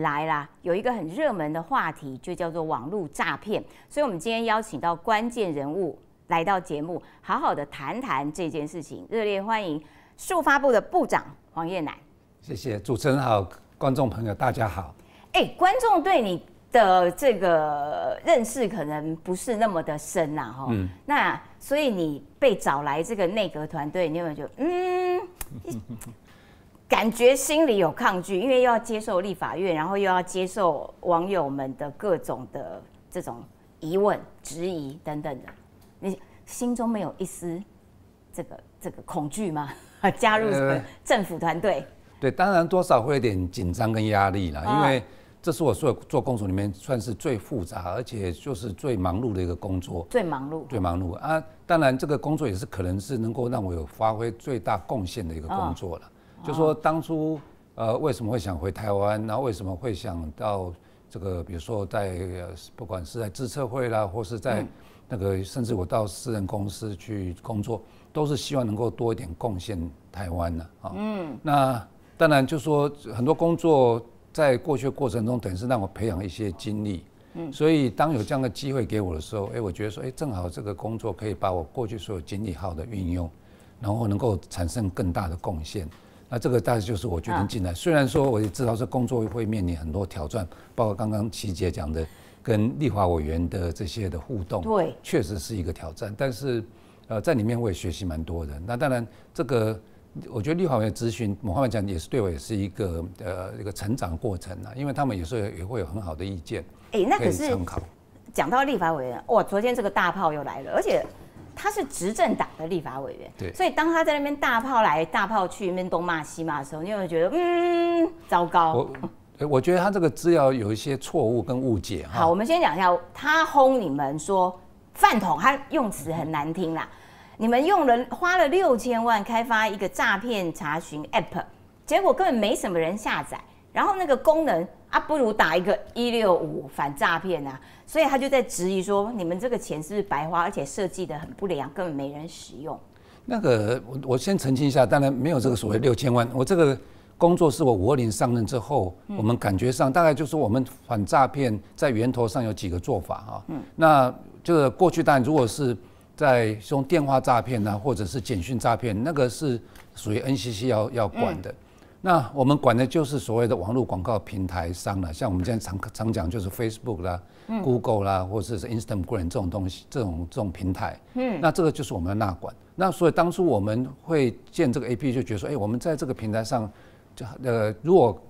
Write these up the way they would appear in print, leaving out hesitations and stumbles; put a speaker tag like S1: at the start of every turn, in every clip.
S1: 来啦，有一个很热门的话题，就叫做网络诈骗。所以，我们今天邀请到关键人物来到节目，好好的谈谈这件事情。热烈欢迎数发部的部长黄彦南。
S2: 谢谢主持人好，观众朋友大家好。
S1: 观众对你的这个认识可能不是那么的深呐，哈。那所以你被找来这个内阁团队，你有没有觉得感觉心里有抗拒，因为又要接受立法院，然后又要接受网友们的各种的这种疑问、质疑等等的，你心中没有一丝这个恐惧吗？加入政府团队？
S2: 对，当然多少会有点紧张跟压力啦，因为这是我所有做公所里面算是最复杂，而且就是最忙碌的一个工作。最忙碌啊！当然，这个工作也是可能是能够让我有发挥最大贡献的一个工作了。就说当初为什么会想回台湾，然后为什么会想到这个，比如说在不管是在资策会啦，或是在那个甚至我到私人公司去工作，都是希望能够多一点贡献台湾的啊。那当然就说很多工作在过去的过程中，等于是让我培养一些经历。所以当有这样的机会给我的时候，我觉得说，正好这个工作可以把我过去所有经历好的运用，然后能够产生更大的贡献。那这个大概就是我决定进来。虽然说我也知道这工作会面临很多挑战，包括刚刚琦姐讲的跟立法委员的这些的互动，对，确实是一个挑战。但是在里面我也学习蛮多的。那当然这个我觉得立法委员咨询某方面讲也是对我也是一个成长过程啊，因为他们有时候也会有很好的意见，
S1: 那可是参考。讲到立法委员，哇，昨天这个大炮又来了，而且他是执政党的立法委员，对，所以当他在那边大炮来大炮去，那边东骂西骂的时候，你有没有觉得糟糕？
S2: 我觉得他这个资料有一些错误跟误解。
S1: 好，我们先讲一下，他轰你们说饭桶，他用词很难听啦。你们花了6000万开发一个诈骗查询 App， 结果根本没什么人下载，然后那个功能不如打一个165反诈骗啊，所以他就在质疑说，你们这个钱是不是白花，而且设计的很不良，根本没人使用。
S2: 那个我先澄清一下，当然没有这个所谓6000万，我这个工作是我520上任之后，我们感觉上大概就是我们反诈骗在源头上有几个做法啊。那这个过去当然如果是在用电话诈骗啊，或者是简讯诈骗，那个是属于 NCC 要管的。那我们管的就是所谓的网络广告平台商啦，像我们现在常讲就是 Facebook 啦、Google 啦，或者是 Instagram 这种东西，这种平台。那这个就是我们的纳管。那所以当初我们会建这个 APP， 就觉得说，我们在这个平台上，如果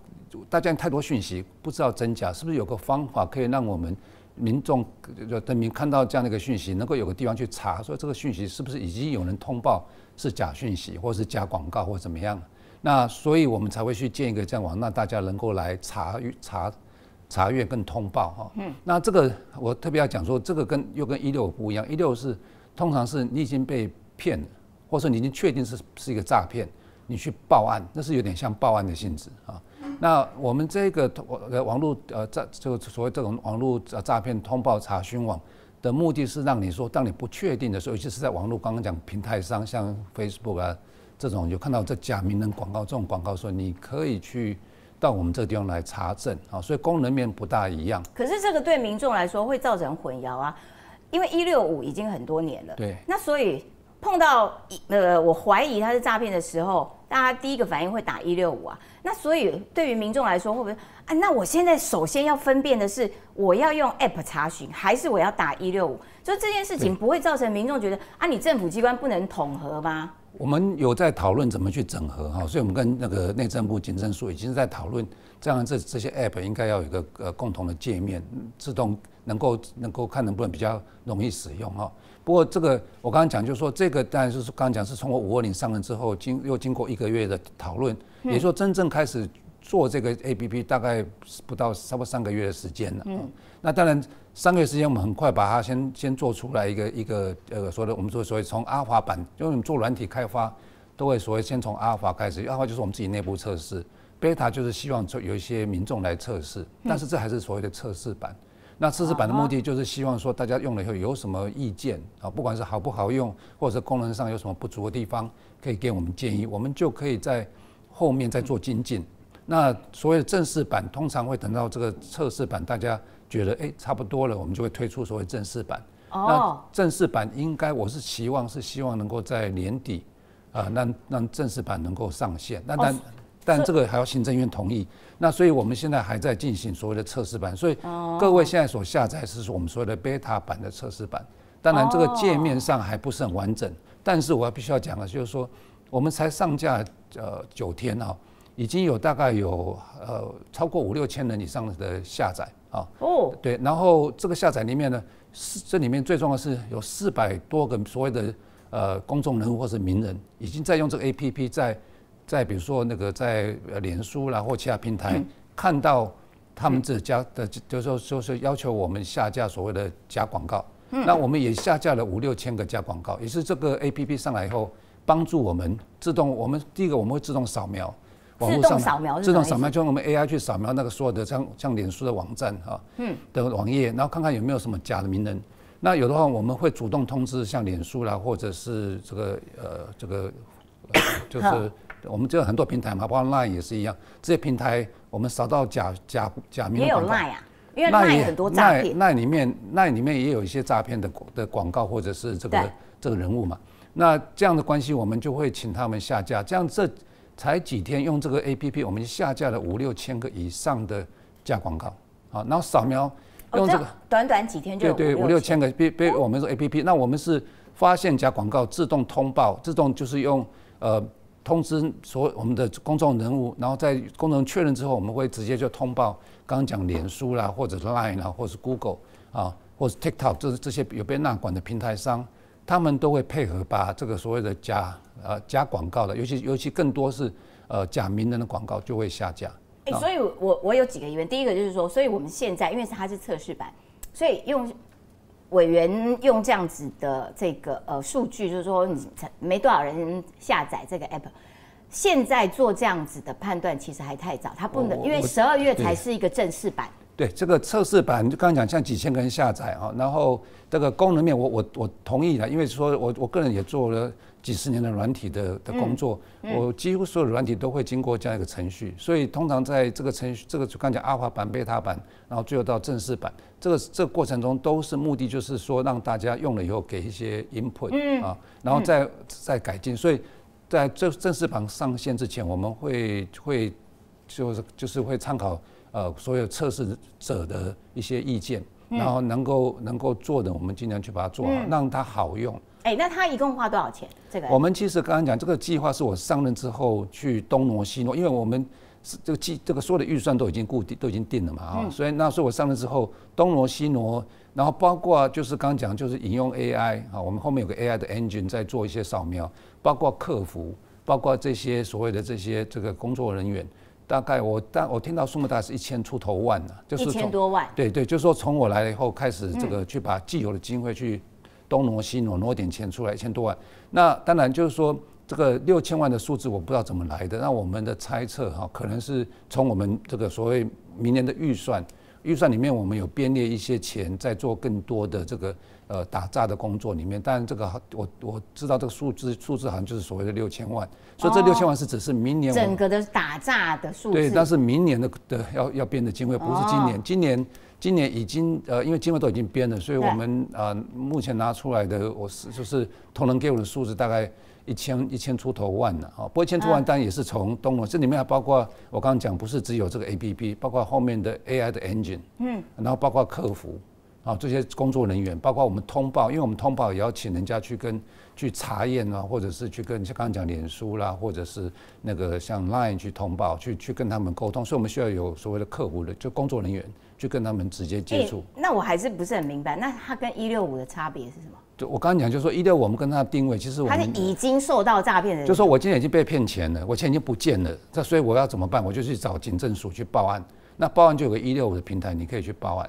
S2: 大家太多讯息不知道真假，是不是有个方法可以让我们民众人民看到这样的一个讯息，能够有个地方去查，说这个讯息是不是已经有人通报是假讯息，或是假广告，或怎么样？那所以我们才会去建一个这样网，让大家能够来查阅跟通报哈。那这个我特别要讲说，这个又跟165不一样，165是通常是你已经被骗了，或者说你已经确定是一个诈骗，你去报案，那是有点像报案的性质啊。那我们这个网络就所谓这种网络诈骗通报查询网的目的是让你说，当你不确定的时候，尤其是在网络刚刚讲平台上，像 Facebook 啊这种有看到这假名人广告这种广告，说你可以去到我们这个地方来查证啊，所以功能面不大一样。
S1: 可是这个对民众来说会造成混淆啊，因为165已经很多年了，对，那所以碰到我怀疑他是诈骗的时候，大家第一个反应会打165啊。那所以对于民众来说，会不会那我现在首先要分辨的是，我要用 App 查询，还是我要打165？就这件事情不会造成民众觉得你政府机关不能统合吗？
S2: 我们有在讨论怎么去整合哈，所以我们跟那个内政部警政署已经在讨论，这样这些 App 应该要有一个共同的界面，自动能够看能不能比较容易使用哈。不过这个我刚刚讲就是说，这个当然就是刚刚讲是从我520上任之后，又经过1个月的讨论，也就是说真正开始做这个 APP 大概不到差不多3个月的时间了。那当然3个月时间我们很快把它先做出来一个我们说所谓从阿尔法版，因为我们做软体开发都会所谓先从阿尔法开始，阿尔法就是我们自己内部测试，贝塔就是希望有一些民众来测试，但是这还是所谓的测试版。那测试版的目的就是希望说大家用了以后有什么意见啊，不管是好不好用，或者是功能上有什么不足的地方，可以给我们建议，我们就可以在后面再做精进。那所谓的正式版，通常会等到这个测试版，大家觉得差不多了，我们就会推出所谓正式版。那正式版应该我是希望能够在年底，让正式版能够上线。但这个还要行政院同意。那所以我们现在还在进行所谓的测试版，所以各位现在所下载是我们所谓的 beta 版的测试版。当然这个界面上还不是很完整，但是我必须要讲的就是说，我们才上架9天啊，已经有大概有超过5、6千人以上的下载啊。对，然后这个下载里面呢，这里面最重要的是有400多个所谓的公众人物或是名人，已经在用这个 APP 在比如说那个在脸书啦或其他平台看到他们自家的，就是要求我们下架所谓的假广告。那我们也下架了5、6千个假广告，也是这个 APP 上来以后，帮助我们自动，我们第一个我们会自动扫描，
S1: 自动扫描，
S2: 自动扫描，就用我们 AI 去扫描那个所有的像脸书的网站的网页，然后看看有没有什么假的名人。那有的话，我们会主动通知像脸书啦，或者是就是我们这有很多平台嘛，包括 Line 也是一样，这些平台我们扫到假名人广告。
S1: 也有 Line 啊。因为 Line 很多诈骗
S2: ，Line 里面也有一些诈骗的广告或者是这个人物嘛。那这样的关系，我们就会请他们下架。这样这才几天用这个 APP， 我们下架了5、6千个以上的假广告。好，然后扫描用这个
S1: 短几天就有
S2: 5、6千个被我们说 APP。那我们是发现假广告自动通报，自动就是用通知我们的公众人物，然后在公众确认之后，我们会直接就通报。刚刚讲脸书啦，或者 Line 啦，或是 Google 或是 TikTok 这些有被纳管的平台商，他们都会配合把这个所谓的假广告的，尤其更多是假名人的广告就会下架。
S1: 所以我有几个疑问，第一个就是说，所以我们现在因为它是测试版，所以委员用这样子的这个数据，就是说你没多少人下载这个 app。现在做这样子的判断其实还太早，它不能，因为12月才是一个正式版。
S2: 对，这个测试版就刚刚讲，像几千个人下载然后这个功能面我同意了，因为说我个人也做了几十年的软体的工作，我几乎所有的软体都会经过这样一个程序，所以通常在这个程序，这个刚讲阿尔法版、贝塔版，然后最后到正式版，这个过程中都是目的就是说让大家用了以后给一些 input 然后再改进，所以。在正式版上线之前，我们会就是会参考所有测试者的一些意见，然后能够做的，我们尽量去把它做好，让它好用。
S1: 那它一共花多少钱？这个
S2: 我们其实刚刚讲这个计划是我上任之后去东挪西挪，因为我们这个所有的预算都已经都已经定了嘛所以我上任之后东挪西挪。然后包括就是刚刚讲，就是引用 AI 我们后面有个 AI 的 engine 在做一些扫描，包括客服，包括这些所谓的这个工作人员，大概我听到数目大概是1000出头万就是
S1: 1000多万。
S2: 对，就是说从我来了以后开始这个去把既有的经费去东挪西挪点钱出来1000多万。那当然就是说这个6000万的数字我不知道怎么来的，那我们的猜测可能是从我们这个所谓明年的预算里面，我们有编列一些钱在做更多的这个打诈的工作里面。但这个我知道这个数字好像就是所谓的6000万，所以这6000万是只是明年
S1: 整个的打诈的数字。
S2: 对，但是明年的要编的经费不是今年。今年已经因为经费都已经编了，所以我们目前拿出来的就是同仁给我的数字大概1000出头万了不过1000出万当然也是从东挪，这里面还包括我刚刚讲，不是只有这个 APP， 包括后面的 AI 的 engine，然后包括客服这些工作人员，包括我们通报，因为我们通报也要请人家去查验或者是去跟像刚刚讲脸书啦，或者是那个像 Line 去通报，去跟他们沟通，所以我们需要有所谓的客服的就工作人员去跟他们直接接触。
S1: 那我还是不是很明白，那它跟165的差别是什么？
S2: 我刚刚讲就是说165我们跟它的定位，其实我们
S1: 它是已经受到诈骗的人，
S2: 就是说我今天已经被骗钱了，我钱已经不见了，所以我要怎么办？我就去找警政署去报案。那报案就有个165的平台，你可以去报案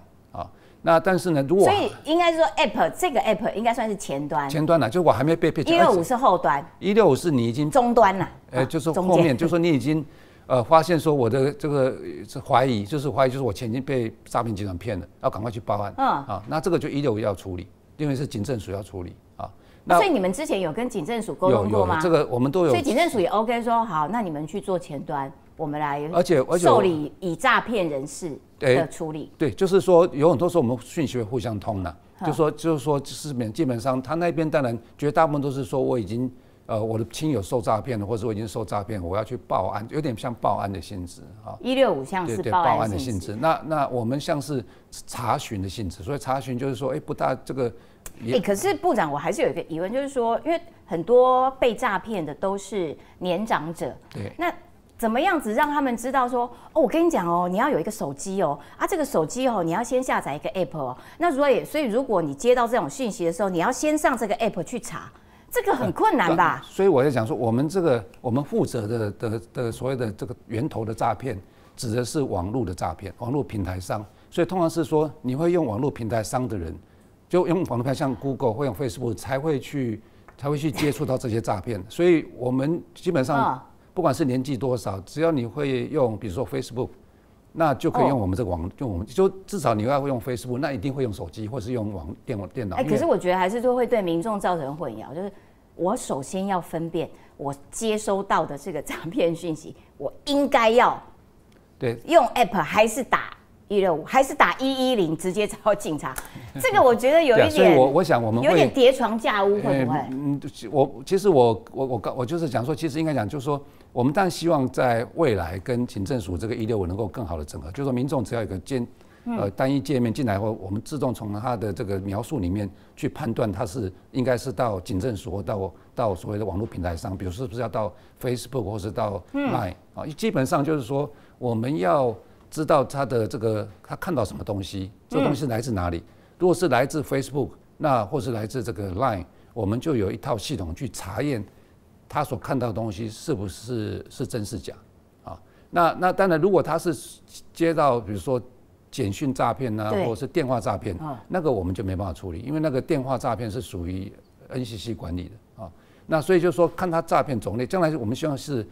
S2: 那但是呢，如果
S1: 所以应该是说 这个 app 应该算是前端
S2: 了，就我还没被骗。
S1: 165是后端
S2: ，165是你已经
S1: 终端了，
S2: 就是后面，就是说你已经发现说我的这个怀疑就是我钱已经被诈骗集团骗了，要赶快去报案那这个就165要处理，因为是警政署要处理
S1: 所以你们之前有跟警政署沟通过吗？
S2: 有这个我们都有，
S1: 所以警政署也 OK 说好，那你们去做前端，我们来
S2: 而且
S1: 受理以诈骗人士的处理。
S2: 对，就是说有很多时候我们讯息会互相通的，就是说基本上他那边当然绝大部分都是说我已经我的亲友受诈骗了，或者我已经受诈骗，我要去报案，有点像报案的性质啊。
S1: 165像是报案的性质。
S2: 那我们像是查询的性质，所以查询就是说，不大这个。
S1: 可是部长，我还是有一个疑问，就是说，因为很多被诈骗的都是年长者，
S2: 对，
S1: 那怎么样子让他们知道说，我跟你讲哦，你要有一个手机哦，这个手机哦，你要先下载一个 app 哦，那所以如果你接到这种讯息的时候，你要先上这个 app 去查，这个很困难吧？
S2: 所以我在讲说，我们负责的所谓的这个源头的诈骗，指的是网络的诈骗，网络平台商，所以通常是说你会用网络平台商的人。就用网络平台像 Google 或用 Facebook 才会去接触到这些诈骗，所以我们基本上不管是年纪多少，只要你会用，比如说 Facebook， 那就可以用我们这个用我们就至少你要用 Facebook， 那一定会用手机或是用电脑。
S1: 可是我觉得还是会对民众造成混淆，就是我首先要分辨我接收到的这个诈骗讯息，我应该要对用 App 还是打165，还是打110直接找警察？这个我觉得有一点，
S2: 所以我想我们会
S1: 有点叠床架屋，会不会？
S2: 其实我就是讲说，其实应该讲就是说，我们当然希望在未来跟警政署这个165能够更好的整合，就是说民众只要有个单一界面进来后，我们自动从他的这个描述里面去判断他是应该是到警政署或到所谓的网络平台上，比如是不是要到 Facebook 或是到 Line 啊？基本上就是说我们要知道他的这个他看到什么东西，这个东西来自哪里。如果是来自 Facebook， 那或是来自这个 Line， 我们就有一套系统去查验他所看到的东西是不是真是假啊？那当然，如果他是接到比如说简讯诈骗啊，或者是电话诈骗，那个我们就没办法处理，因为那个电话诈骗是属于 NCC 管理的啊。那所以就是说，看他诈骗种类，将来我们希望是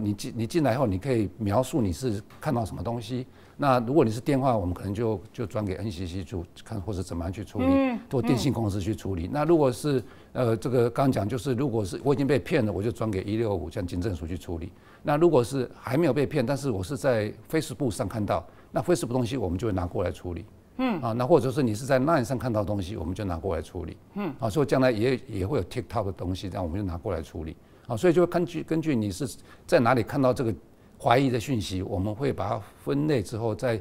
S2: 你进来后，你可以描述你是看到什么东西。那如果你是电话，我们可能就转给 NCC 去看，或者怎么样去处理，或电信公司去处理。那如果是这个刚刚讲，就是如果是我已经被骗了，我就转给165像警政署去处理。那如果是还没有被骗，但是我是在 Facebook 上看到，那 Facebook 东西我们就会拿过来处理。那或者是你是在 Line 上看到的东西，我们就拿过来处理。所以将来也会有 TikTok 的东西，这样我们就拿过来处理。所以就根据你是在哪里看到这个怀疑的讯息，我们会把它分类之后再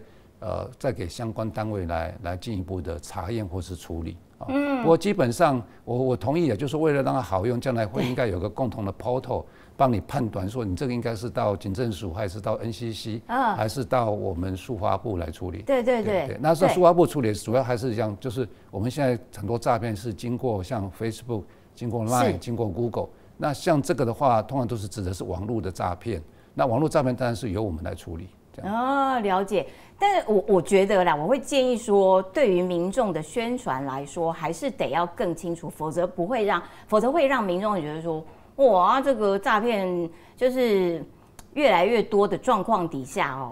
S2: 给相关单位来进一步的查验或是处理。不过基本上我同意的，就是为了让它好用，将来会应该有个共同的 portal 帮你判断说你这个应该是到警政署还是到 NCC，还是到我们数发部来处理。
S1: 对。
S2: 那是数发部处理，主要还是像就是我们现在很多诈骗是经过像 Facebook、经过 Line、经过 Google。那像这个的话，通常都是指的是网络的诈骗。那网络诈骗当然是由我们来处理。
S1: 了解。但是我觉得啦，我会建议说，对于民众的宣传来说，还是得要更清楚，否则会让民众觉得说，哇，这个诈骗就是越来越多的状况底下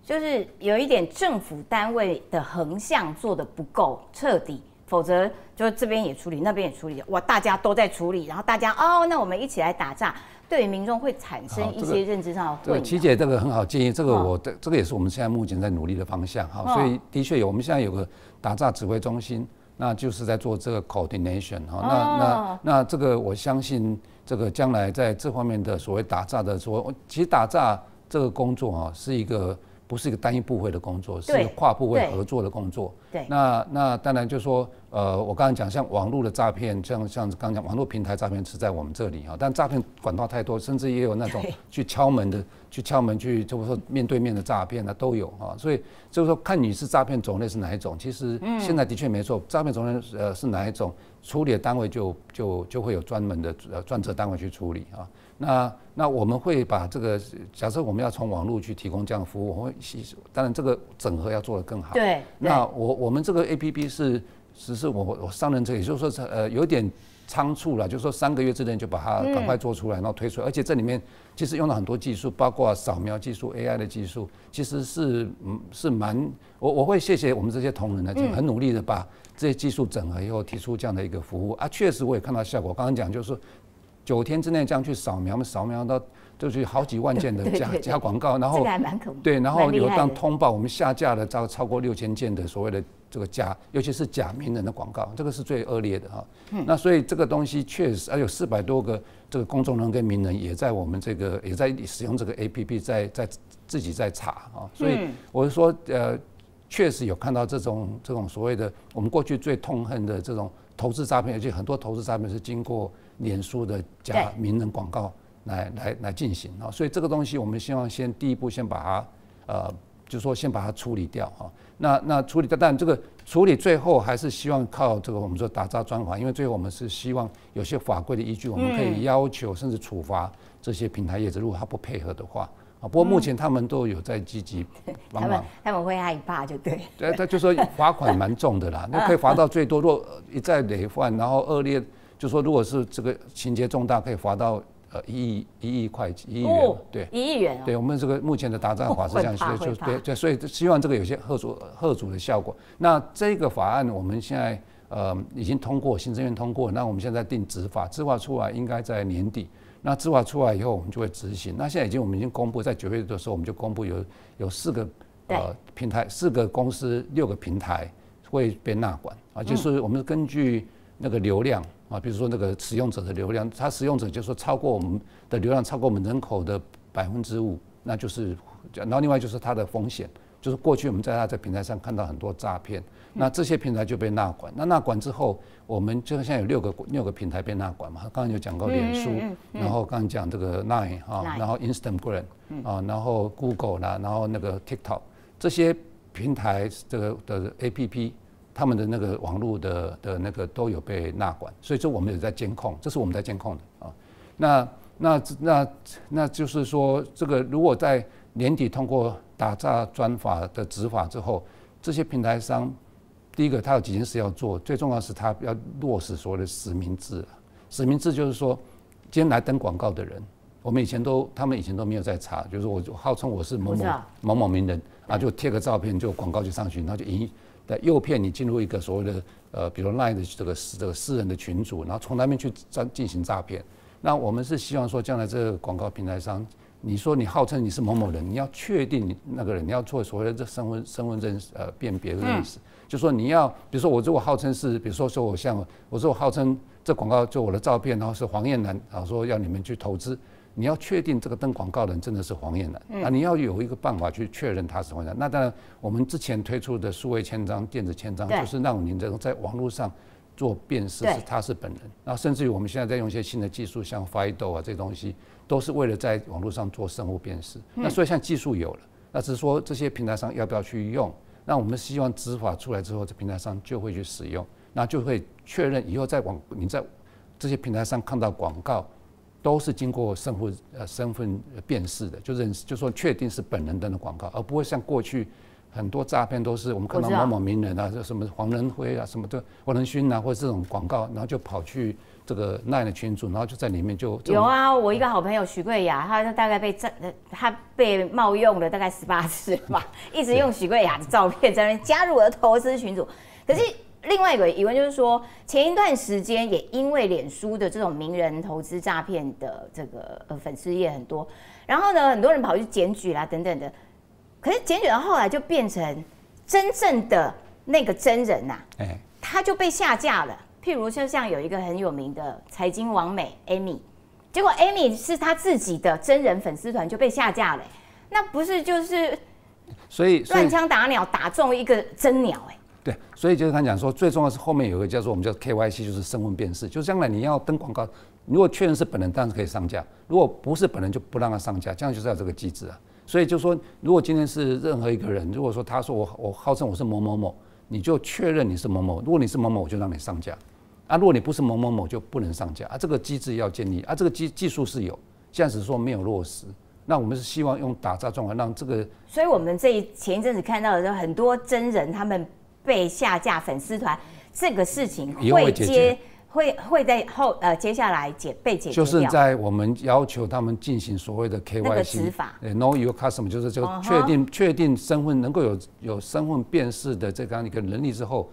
S1: 就是有一点政府单位的横向做得不够彻底。否则就这边也处理，那边也处理，哇，大家都在处理，然后大家那我们一起来打诈，对于民众会产生一些认知上的混淆。
S2: 琪姐这个很好建议，这个也是我们现在目前在努力的方向。所以的确我们现在有个打诈指挥中心，那就是在做这个 coordination。那这个我相信这个将来在这方面的所谓打诈的其实打诈这个工作是一个。不是一个单一部会的工作，是一个跨部会合作的工作。
S1: 对，
S2: 那当然就是说，我刚刚讲像网络的诈骗，像刚刚讲网络平台诈骗是在我们这里但诈骗管道太多，甚至也有那种去敲门去就是说面对面的诈骗都有所以就是说看你是诈骗种类是哪一种，其实现在的确没错，诈骗种类是哪一种，处理的单位就会有专门的专责单位去处理那我们会把这个，假设我们要从网络去提供这样的服务，我会当然这个整合要做得更好。
S1: 对。
S2: 那我们这个 APP 只是我上任这个，也就是说有点仓促了，就是说3个月之内就把它赶快做出来，然后推出来，而且这里面其实用了很多技术，包括扫描技术、AI 的技术，其实是蛮我会谢谢我们这些同仁呢，很努力的把这些技术整合以后提出这样的一个服务确实我也看到效果。刚刚讲就是说9天之内这样去扫描就是好几万件的假广告，然后
S1: 这个还蛮可
S2: 对，然后有当通报，我们下架了超过6000件的所谓的这个尤其是假名人的广告，这个是最恶劣的哈。那所以这个东西确实，有400多个这个公众人跟名人也在我们这个也在使用这个 APP 在自己在查啊，所以我是说确实有看到这种所谓的我们过去最痛恨的这种投资诈骗，而且很多投资诈骗是经过脸书的假名人广告来进行啊，所以这个东西我们希望第一步先把它就是说先把它处理掉啊。那处理掉，但这个处理最后还是希望靠这个我们说打诈专法，因为最后我们是希望有些法规的依据，我们可以要求甚至处罚这些平台业者，如果他不配合的话。不过目前他们都有在积极帮忙，
S1: 他们会害怕就对。
S2: 对，他就说罚款蛮重的啦，那可以罚到最多，如果一再累犯，然后恶劣，就说如果是这个情节重大，可以罚到1亿块1亿元，对
S1: ，1亿元。
S2: 对，我们这个目前的打诈法是这样，对，所以希望这个有些吓阻的效果。那这个法案我们现在已经通过，行政院通过，那我们现在定执法出来应该在年底。那执法出来以后，我们就会执行。那现在我们已经公布，在9月的时候，我们就公布有4个平台，4个公司6个平台会被纳管啊，就是我们根据那个流量啊，比如说那个使用者的流量，他使用者就是说超过我们的流量超过我们人口的5%，那就是，然后另外就是它的风险，就是过去我们在它的平台上看到很多诈骗。那这些平台就被纳管，那纳管之后，我们就现在有6个平台被纳管嘛。刚刚有讲过脸书，然后刚刚讲这个 Line 啊，然后 Instagram 啊，然后 Google 啦，然后那个 TikTok 这些平台这个的 APP， 他们的那个网络的那个都有被纳管，所以这我们也在监控，这是我们在监控的啊。那就是说，这个如果在年底通过打诈专法的执法之后，这些平台商。第一个，他有几件事要做，最重要是他要落实所谓的实名制。实名制就是说，今天来登广告的人，他们以前都没有在查，就是我号称我是某某名人啊，就贴个照片，就广告就上去，然后就诱骗你进入一个所谓的比如 LINE 的这个私人的群组，然后从那边去进行诈骗。那我们是希望说，将来这个广告平台上，你说你号称你是某某人，你要确定你那个人，你要做所谓的这身份辨别认识。就说你要，比如说我如果号称是，比如说我说我号称这广告就我的照片，然后是黄燕南，然后说要你们去投资，你要确定这个登广告的人真的是黄燕南，那你要有一个办法去确认他是黄燕南。那当然，我们之前推出的数位签章、电子签章，就是让您这种在网络上做辨识是他是本人。然后甚至于我们现在在用一些新的技术，像 FIDO 啊这些东西，都是为了在网络上做生物辨识。那所以像技术有了，那只是说这些平台上要不要去用。那我们希望执法出来之后，这平台上就会去使用，那就会确认以后你在这些平台上看到广告，都是经过身份辨识的，就说确定是本人登的广告，而不会像过去很多诈骗都是我们看到某某名人啊，什么黄仁辉啊，什么的黄仁勋啊，或者这种广告，然后就跑去这个 LINE 的群组，然后就在里面就
S1: 有啊。我一个好朋友许桂雅，他大概他被冒用了大概18次吧，一直用许桂雅的照片在那边加入我的投资群组。可是另外一个疑问就是说，前一段时间也因为脸书的这种名人投资诈骗的这个粉丝页很多，然后呢，很多人跑去检举啦等等的。可是检举到后来就变成真正的那个真人呐，他就被下架了。譬如就像有一个很有名的财经网美 Amy， 结果 Amy 是他自己的真人粉丝团就被下架了，那不是就是乱枪打鸟打中一个真鸟
S2: 对，所以就是他讲说，最重要是后面有一个叫做我们叫 KYC， 就是身份辨识，就将来你要登广告，如果确认是本人，当然是可以上架；如果不是本人，就不让他上架，这样就是要这个机制啊。所以就说，如果今天是任何一个人，如果说他说我号称我是某某某，你就确认你是某某。如果你是某某，我就让你上架。如果你不是某某某，就不能上架。这个机制要建立。这个技术是有，现在只是说没有落实。那我们是希望用打诈状况让这个。
S1: 所以我们前一阵子看到的很多真人他们被下架粉丝团，这个事情会在接下来被解决掉，
S2: 就是在我们要求他们进行所谓的 KYC
S1: 那个执法
S2: ，Know Your Customer， 就是确定身份能够有身份辨识的这样一个能力之后，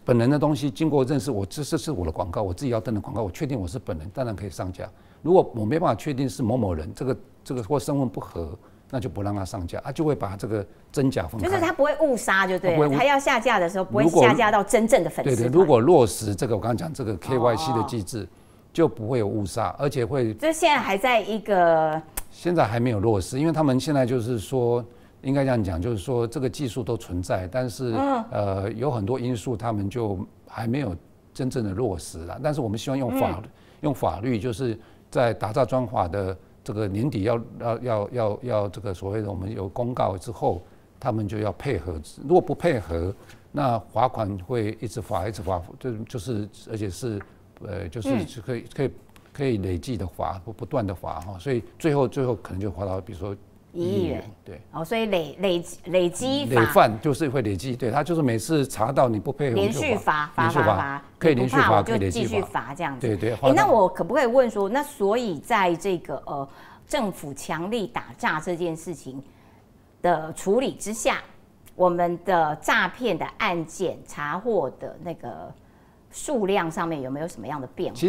S2: 本人的东西经过认识，这是我的广告，我自己要登的广告，我确定我是本人，当然可以上架。如果我没办法确定是某某人，这个或身份不合，那就不让他上架，就会把这个真假分开。
S1: 就是他不会误杀，就对了。他要下架的时候，不会下架到真正的粉丝团。
S2: 对，如果落实这个我刚刚讲这个 KYC 的机制，就不会有误杀，而且会。
S1: 就是现在还在一个。
S2: 现在还没有落实，因为他们现在就是说。应该这样讲，就是说这个技术都存在，但是有很多因素，他们就还没有真正的落实了。但是我们希望用法律，就是在打造专法的这个年底要这个所谓的我们有公告之后，他们就要配合。如果不配合，那罚款会一直罚，就是而且是就是可以累计的罚，不断的罚哈，所以最后可能就罚到比如说。
S1: 1亿元，
S2: 对，
S1: 所以累积
S2: 累犯就是会累积，对他就是每次查到你不配合，
S1: 连续罚，
S2: 可以连续罚，可以累
S1: 继续罚这样子。
S2: 对。
S1: 那我可不可以问说，那所以在这个政府强力打诈这件事情的处理之下，我们的诈骗的案件查获的那个数量上面有没有什么样的变化？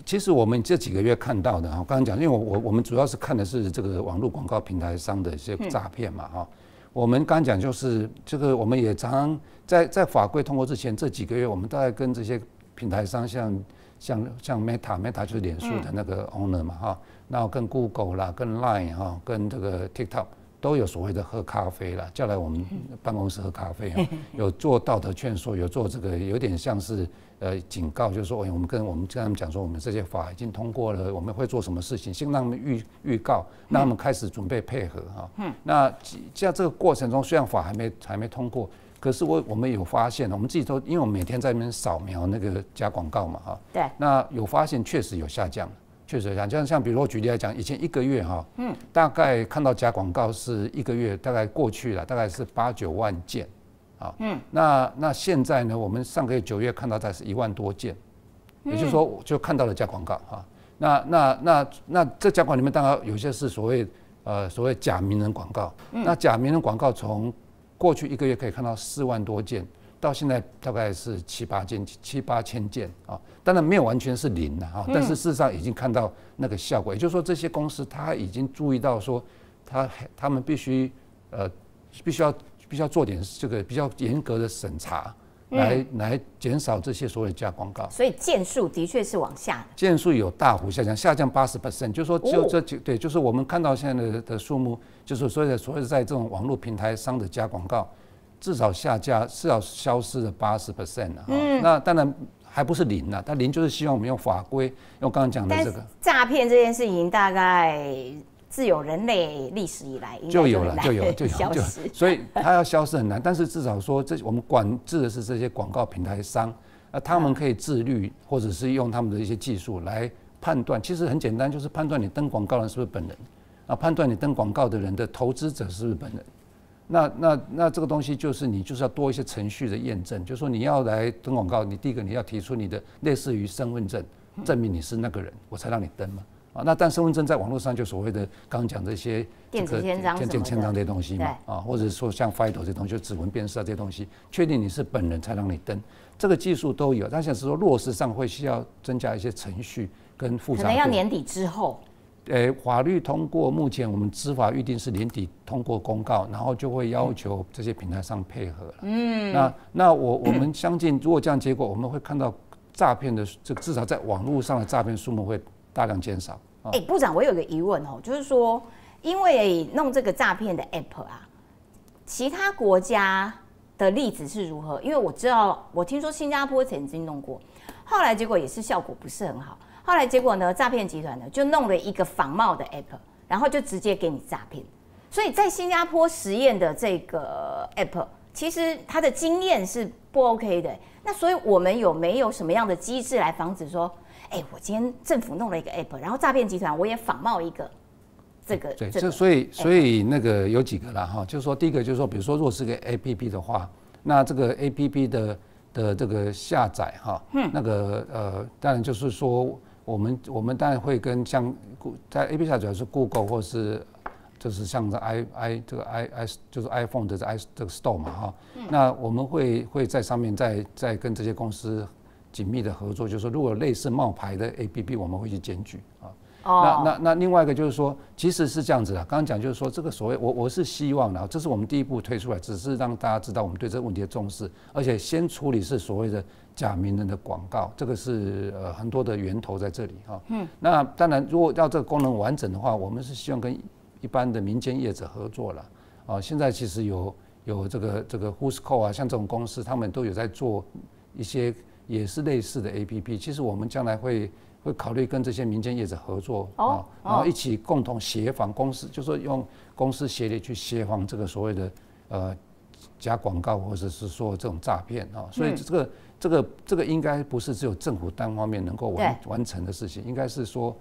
S2: 其实我们这几个月看到的，我刚刚讲，因为我们主要是看的是这个网络广告平台商的一些诈骗嘛，哈。我们刚刚讲就是这个，我们也常常在法规通过之前这几个月，我们大概跟这些平台商像 Meta 就是脸书的那个 owner 嘛，哈，然后跟 Google 啦，跟 Line 哈，跟这个 TikTok。都有所谓的喝咖啡啦，叫来我们办公室喝咖啡，有做道德劝说，有做这个有点像是警告，就是说我们跟他们讲说，我们这些法已经通过了，我们会做什么事情，先让他们预告，让他们开始准备配合哈。那在这个过程中，虽然法还没通过，可是我们有发现，我们自己都因为我们每天在那边扫描那个假广告嘛哈，
S1: 对，
S2: 那有发现确实有下降。确实像比如我举例来讲，以前1个月大概看到假广告是1个月，大概过去了，大概是8、9万件，那现在呢，我们上个月9月看到大概是1万多件，也就是说就看到了假广告那这假广告里面当然有些是所谓假名人广告，那假名人广告从过去1个月可以看到4万多件。到现在大概是7、8千件啊，当然没有完全是零啊，但是事实上已经看到那个效果，也就是说这些公司他已经注意到说，他们必须要做点这个比较严格的审查，来减少这些所谓的假广告。
S1: 所以件数的确是往下的，
S2: 件数有大幅下降80%，就是说对，就是我们看到现在的数目，就是所谓在这种网络平台上的假广告。至少消失了80%啊，那当然还不是零啊，但零就是希望我们用法规，用刚刚讲的这个
S1: 诈骗这件事情，大概自有人类历史以来
S2: 就有，所以它要消失很难。但是至少说，我们管制的是这些广告平台商，他们可以自律，或者是用他们的一些技术来判断。其实很简单，就是判断你登广告的人是不是本人，判断你登广告的人的投资者是不是本人。那这个东西就是你就是要多一些程序的验证，就是说你要来登广告，你第一个你要提出你的类似于身份证，证明你是那个人，我才让你登嘛。那但身份证在网络上就所谓的刚刚讲的一些
S1: 电子签章
S2: 这些东西嘛，或者说像 FIDO 这些东西，就指纹辨识这些东西，确定你是本人才让你登，这个技术都有，但是说落实上会需要增加一些程序跟复杂，
S1: 可能要年底之后。
S2: 法律通过，目前我们执法预定是年底通过公告，然后就会要求这些平台商配合了。那我们相信，如果这样结果，我们会看到诈骗的这个至少在网络上的诈骗数目会大量减少。
S1: 部长，我有个疑问就是说，因为弄这个诈骗的 app 其他国家的例子是如何？因为我听说新加坡曾经弄过，后来结果也是效果不是很好。后来结果呢，诈骗集团呢就弄了一个仿冒的 app， 然后就直接给你诈骗。所以在新加坡实验的这个 app， 其实它的经验是不 OK 的。那所以我们有没有什么样的机制来防止说，我今天政府弄了一个 app， 然后诈骗集团我也仿冒一个这个。
S2: 对，所以那个有几个啦哈，就是说第一个就是说，比如说若是个 app 的话，那这个 app 的这个下载那个当然就是说。我们当然会跟像在 A P P 下主要是 Google 或是就是像这就是 iPhone 的这个 Store 嘛哈，那我们会在上面再跟这些公司紧密的合作，就是说如果类似冒牌的 APP， 我们会去检举啊。那另外一个就是说，其实是这样子的。刚刚讲就是说，这个所谓我是希望的，这是我们第一步推出来，只是让大家知道我们对这个问题的重视，而且先处理是所谓的假名人的广告，这个是很多的源头在这里哈。那当然，如果要这个功能完整的话，我们是希望跟一般的民间业者合作了。现在其实有这个 Whoscall 啊，像这种公司，他们都有在做一些也是类似的 APP。其实我们将来会考虑跟这些民间业者合作然后一起共同协防公司，就是说用公司协力去协防这个所谓的假广告或者是说这种诈骗所以这个应该不是只有政府单方面能够完成的事情，应该是说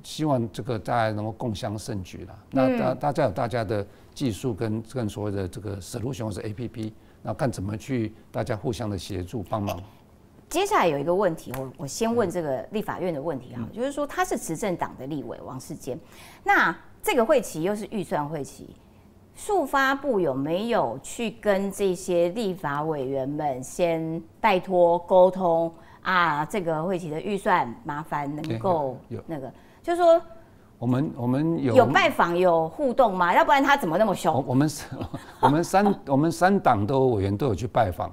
S2: 希望这个大家能够共襄盛举啦。那大家有大家的技术跟所谓的这个 solution 或是 APP， 那看怎么去大家互相的协助帮忙。
S1: 接下来有一个问题，我先问这个立法院的问题就是说他是执政党的立委王世坚，那这个会期又是预算会期，数发部有没有去跟这些立法委员们先拜托沟通啊？这个会期的预算麻烦能够那个，就是说。我们有拜访有互动吗？要不然他怎么那么凶？
S2: 我们三党的委员都有去拜访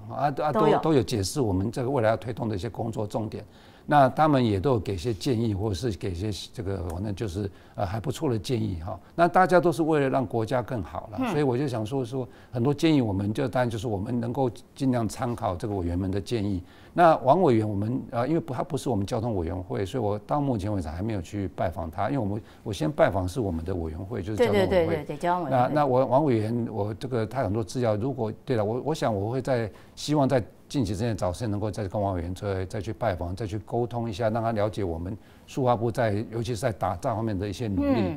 S2: 都有解释我们这个未来要推动的一些工作重点。那他们也都有给一些建议，或者是给一些这个反正就是还不错的建议哈。那大家都是为了让国家更好了，所以我就想说很多建议，我们就当然就是我们能够尽量参考这个委员们的建议。那王委员，我们因为他不是我们交通委员会，所以我到目前为止还没有去拜访他，因为我先拜访是我们的委员会，就是交通委员会。对，交通委员会。那王委员，我这个他很多资料，如果对了，我想我会希望在近期之内找时间能够再跟王委员再去拜访，再去沟通一下，让他了解我们数发部尤其是在打仗方面的一些努力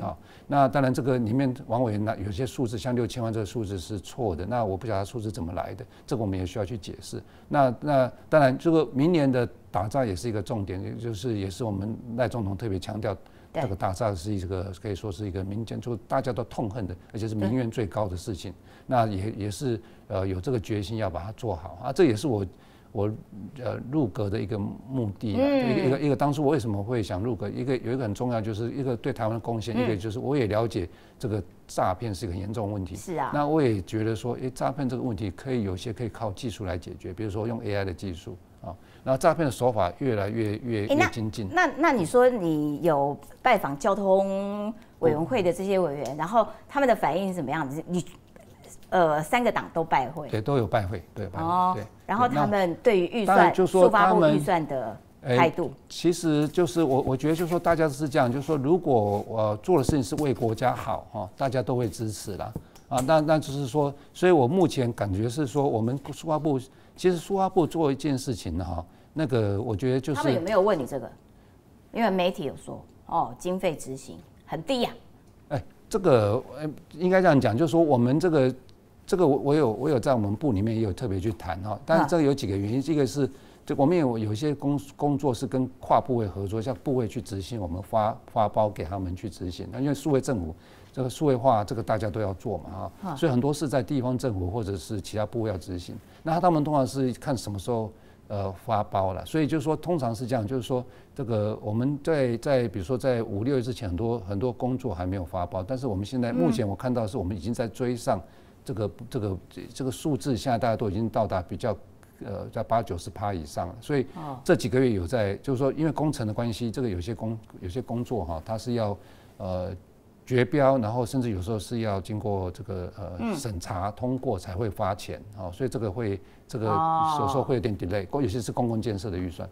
S2: 那当然这个里面王委员有些数字，像6000万这个数字是错的，那我不晓得数字怎么来的，这个我们也需要去解释。那当然这个明年的打仗也是一个重点，也是我们赖总统特别强调。这个打仗是一个可以说是一个民间，就大家都痛恨的，而且是民怨最高的事情。那也是有这个决心要把它做好这也是我入阁的一个目的一个当初我为什么会想入阁，有一个很重要，就是一个对台湾的贡献，一个就是我也了解这个诈骗是一个严重问题。是啊。那我也觉得说，诈骗这个问题有些可以靠技术来解决，比如说用 AI 的技术然后诈骗的手法越来越精进。
S1: 那你说你有拜访交通委员会的这些委员，然后他们的反应是怎么样子？你3个党都拜会，
S2: 对，都有拜会，对，拜会。对。
S1: 然后他们对于预算，数发部预算的态度，
S2: 其实就是我觉得就是说大家是这样，就是说如果我做的事情是为国家好大家都会支持啦那就是说，所以我目前感觉是说我们数发部。其实数发部做一件事情那个我觉得就是
S1: 他们有没有问你这个？因为媒体有说经费执行很低呀。
S2: 这个应该这样讲，就是说我们这个我有在我们部里面也有特别去谈但是这个有几个原因，一个是我们有一些工作是跟跨部位合作，像部位去执行，我们发包给他们去执行。因为数位政府这个数位化，这个大家都要做嘛所以很多是在地方政府或者是其他部位要执行。那他们通常是看什么时候发包了，所以就是说通常是这样，就是说这个我们在比如说在5、6月之前很多工作还没有发包，但是我们现在目前我看到是我们已经在追上这个数字，现在大家都已经到达比较在80-90%以上了，所以这几个月有在就是说因为工程的关系，这个有些工作它是要决标，然后甚至有时候是要经过这个审查通过才会发钱所以这个有时候会有点 delay， 尤其是公共建设的预算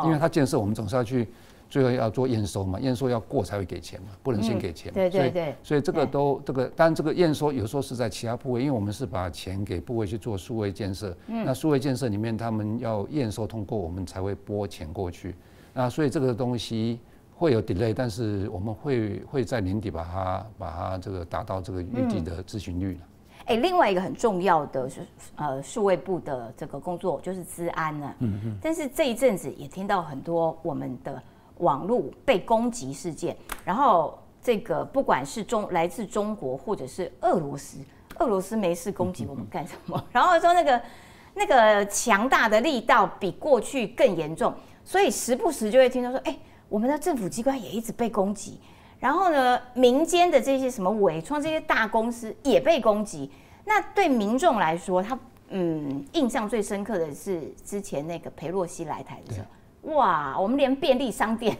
S2: 因为它建设我们总是要去最后要做验收嘛，验收要过才会给钱嘛，不能先给钱嘛。对，所以这个当然这个验收有时候是在其他部位，因为我们是把钱给部位去做数位建设，那数位建设里面他们要验收通过，我们才会拨钱过去。那所以这个东西会有 delay， 但是我们会在年底把它这个达到这个预计的咨询率。
S1: 另外一个很重要的是数位部的这个工作就是资安了。但是这一阵子也听到很多我们的网络被攻击事件，然后这个不管是来自中国或者是俄罗斯没事攻击我们干什么？然后说那个强大的力道比过去更严重，所以时不时就会听到说，我们的政府机关也一直被攻击，然后呢，民间的这些什么伟创这些大公司也被攻击。那对民众来说，他印象最深刻的是之前那个裴洛西来台的时候，哇，我们连便利商店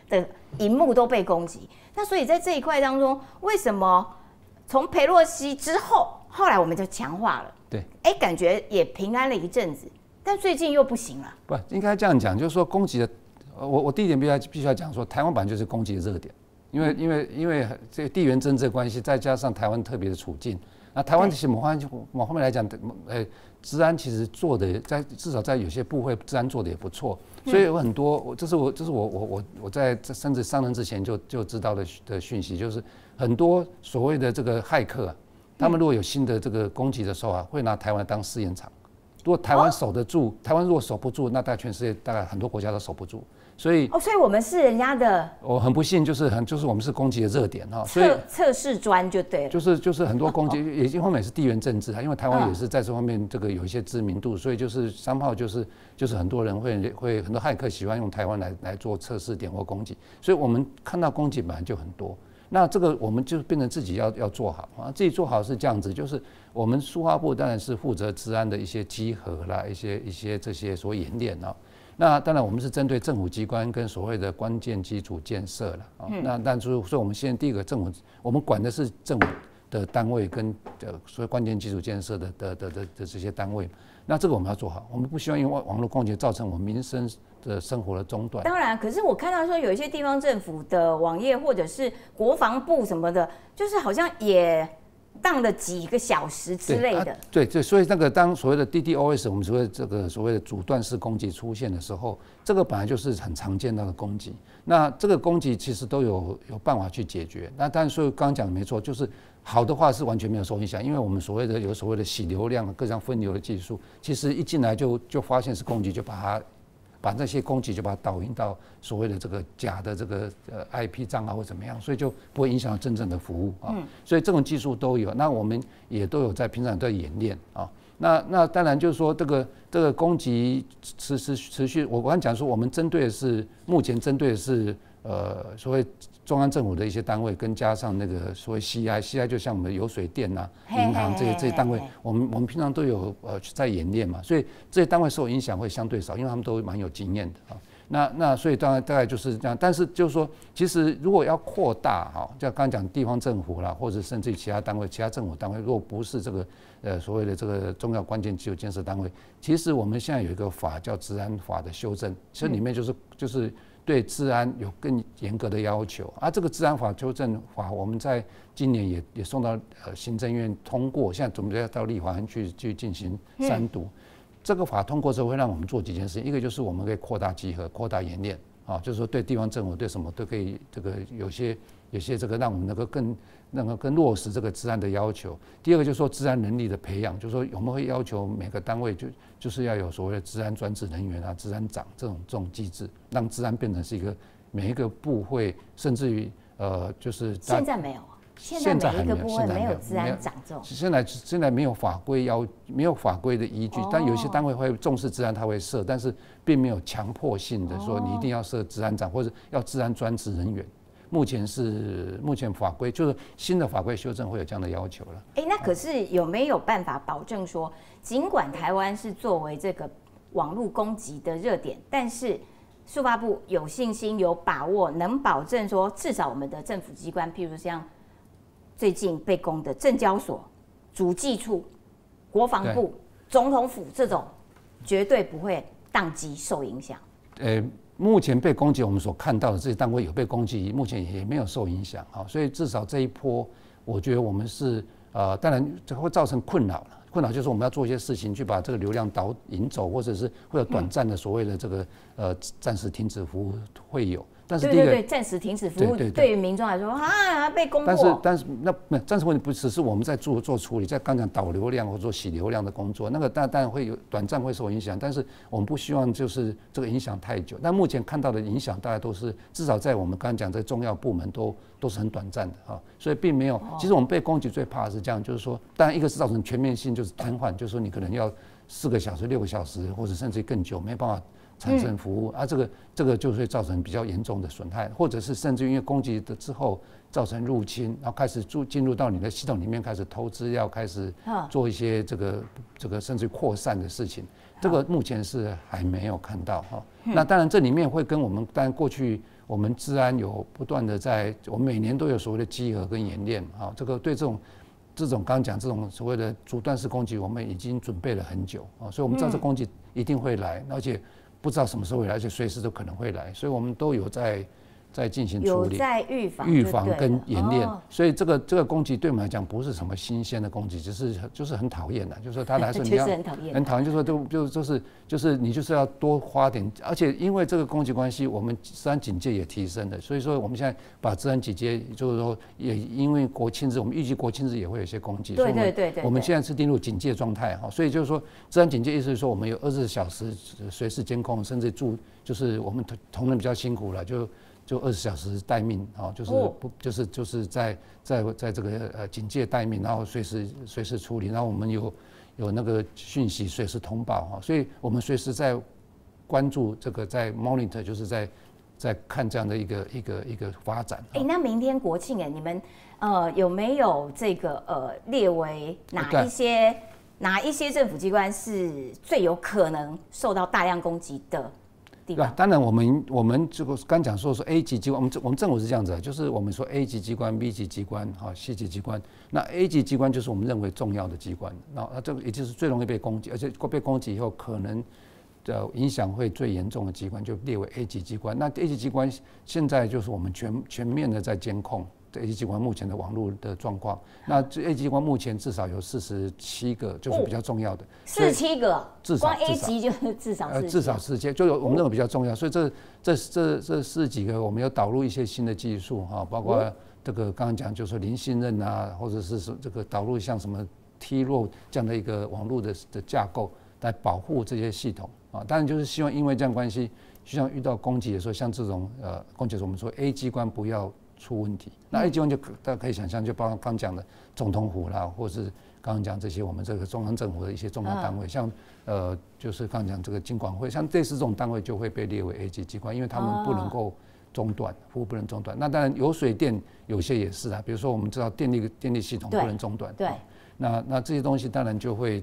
S1: 的荧幕都被攻击。那所以在这一块当中，为什么从裴洛西之后，后来我们就强化了？
S2: 对，
S1: 感觉也平安了一阵子，但最近又不行了。
S2: 不，应该这样讲，就是说攻击的，我第一点必须要讲说，台湾本来就是攻击的热点，因为这个地缘政治的关系，再加上台湾特别的处境，那台湾其实某方面来讲，治安其实做的至少在有些部会治安做的也不错，所以有很多，这是我在甚至上任之前就知道的讯息，就是很多所谓的这个骇客啊，他们如果有新的这个攻击的时候啊，会拿台湾当试验场。如果台湾守得住，台湾如果守不住，那大概全世界大概很多国家都守不住。所以
S1: 我们是人家的，
S2: 我很不幸，就是我们是攻击的热点哈，所以
S1: 测试砖就对了，
S2: 就是很多攻击，也一方面是地缘政治啊，因为台湾也是在这方面这个有一些知名度，所以就是三炮就是很多人会很多骇客喜欢用台湾来做测试点或攻击，所以我们看到攻击本来就很多。那这个我们就变成自己要做好啊，自己做好是这样子，就是我们苏花部当然是负责治安的一些稽核啦，一些这些所谓演练啊。那当然我们是针对政府机关跟所谓的关键基础建设了啊。那所以我们现在第一个政府，我们管的是政府的单位跟所谓关键基础建设的这些单位。那这个我们要做好，我们不希望因为网络攻击造成我们民生的生活的中断。
S1: 当然，可是我看到说有一些地方政府的网页或者是国防部什么的，就是好像也当了几个小时之类的。
S2: 对，所以那个当所谓的 DDoS， 我们所谓的阻断式攻击出现的时候，这个本来就是很常见的攻击。那这个攻击其实都有办法去解决。那当然，所以刚刚讲的没错，就是好的话是完全没有受影响，因为我们有所谓的洗流量、各项分流的技术，其实一进来就发现是攻击，就把那些攻击就把它导引到所谓的这个假的这个IP 账号或怎么样，所以就不会影响到真正的服务啊。所以这种技术都有，那我们也都有在平常在演练啊。那当然就是说这个攻击持续，我刚才讲说我们目前针对的是所谓中央政府的一些单位，跟加上那个所谓 CI 就像我们的油水电啊、银行这些单位，我们平常都有在演练嘛，所以这些单位受影响会相对少，因为他们都蛮有经验的啊。那所以大概就是这样，但是就是说，其实如果要扩大哈，像刚刚讲地方政府啦，或者甚至于其他单位、其他政府单位，如果不是这个所谓的这个重要关键基础建设单位，其实我们现在有一个法叫治安法的修正，这里面就是对治安有更严格的要求啊。这个治安法修正法，我们在今年也送到行政院通过，现在准备要到立法院去进行三读。这个法通过之后，会让我们做几件事，一个就是我们可以扩大稽核、扩大演练啊，就是说对地方政府对什么都可以，这个有些这个让我们能够更落实这个治安的要求。第二个就是说治安能力的培养，就是说我们会要求每个单位就是要有所谓的治安专职人员啊、治安长这种机制，让治安变成是一个每一个部会，甚至于就是
S1: 现在没有。现在每一个部分没有治安长这种，
S2: 现在没有法规的依据，但有些单位会重视治安，他会设，但是并没有强迫性的说你一定要设治安长或者要治安专职人员。目前法规就是新的法规修正会有这样的要求了。
S1: 那可是有没有办法保证说，尽管台湾是作为这个网络攻击的热点，但是数发部有信心、有把握，能保证说，至少我们的政府机关，譬如像最近被攻的证交所、主计处、国防部、总统府这种，绝对不会宕机受影响。
S2: 目前被攻击，我们所看到的这些单位有被攻击，目前也没有受影响啊，所以至少这一波，我觉得我们是当然这会造成困扰了。困扰就是我们要做一些事情去把这个流量引走，或者是会有短暂的所谓的这个暂时停止服务会有。但是第一个
S1: 对，暂时停止服务，对于民众来说啊被攻破。
S2: 但是暂时问题不只是我们在做处理，在刚讲导流量或做洗流量的工作，那个当然会有短暂会受影响，但是我们不希望就是这个影响太久。但目前看到的影响大概都是至少在我们刚刚讲这重要部门都是很短暂的啊，所以并没有。其实我们被攻击最怕的是这样，就是说，当然一个是造成全面性就是瘫痪，就是说你可能要4个小时、6个小时，或者甚至更久，没办法产生服务啊，这个就会造成比较严重的损害，或者是甚至因为攻击的之后造成入侵，然后开始进入到你的系统里面，开始偷资料，开始做一些这个甚至扩散的事情，这个目前是还没有看到哈。那当然这里面会跟我们当然过去我们治安有不断的我们每年都有所谓的稽核跟演练啊，这个对这种刚刚讲这种所谓的阻断式攻击，我们已经准备了很久啊，所以我们知道这攻击一定会来，而且不知道什么时候会来，而且随时都可能会来，所以我们都有在进行处理，
S1: 有在预防
S2: 跟演练，所以这个攻击对我们来讲不是什么新鲜的攻击，就是很讨厌的，就是说他来说你要很讨厌，就是说就是你就是要多花点，而且因为这个攻击关系，我们治安警戒也提升了，所以说我们现在把治安警戒就是说也因为国庆日，我们预计国庆日也会有一些攻击，
S1: 对，
S2: 我们现在是进入警戒状态哈，所以就是说治安警戒意思是说我们有24小时随时监控，甚至就是我们同仁比较辛苦了就20小时待命啊，就是在这个警戒待命，然后随时处理，然后我们有那个讯息随时通报哈，所以我们随时在关注这个在 monitor， 就是在看这样的一个发展。
S1: 那明天国庆你们有没有这个列为哪一些政府机关是最有可能受到大量攻击的？对，
S2: 当然我们这个刚讲说 A 级机关，我们政府是这样子的，就是我们说 A 级机关、B 级机关、C 级机关。那 A 级机关就是我们认为重要的机关，那这个也就是最容易被攻击，而且被攻击以后可能的影响会最严重的机关，就列为 A 级机关。那 A 级机关现在就是我们全面的在监控。A 级机关目前的网络的状况，那这 A 级机关目前至少有47个，就是比较重要的。
S1: 47个，
S2: 至少
S1: 光 A 级就是至少
S2: 4些，就有我们认为比较重要。所以这40几个，我们有导入一些新的技术哈，包括这个刚刚讲就是零信任啊，或者是这个导入像什么 T-Road 这样的一个网络的架构来保护这些系统啊。当然就是希望因为这样关系，就像遇到攻击的时候，像这种攻击的时候，我们说 A 机关不要出问题，那 A 机关就大家可以想象，就包括刚讲的总统府啦，或是刚刚讲这些我们这个中央政府的一些重要单位，像就是刚刚讲这个金管会，像类似这种单位就会被列为 A 级机关，因为他们不能够中断，服务不能中断。那当然有水电有些也是啊，比如说我们知道电力系统不能中断，
S1: 对，
S2: 那这些东西当然就会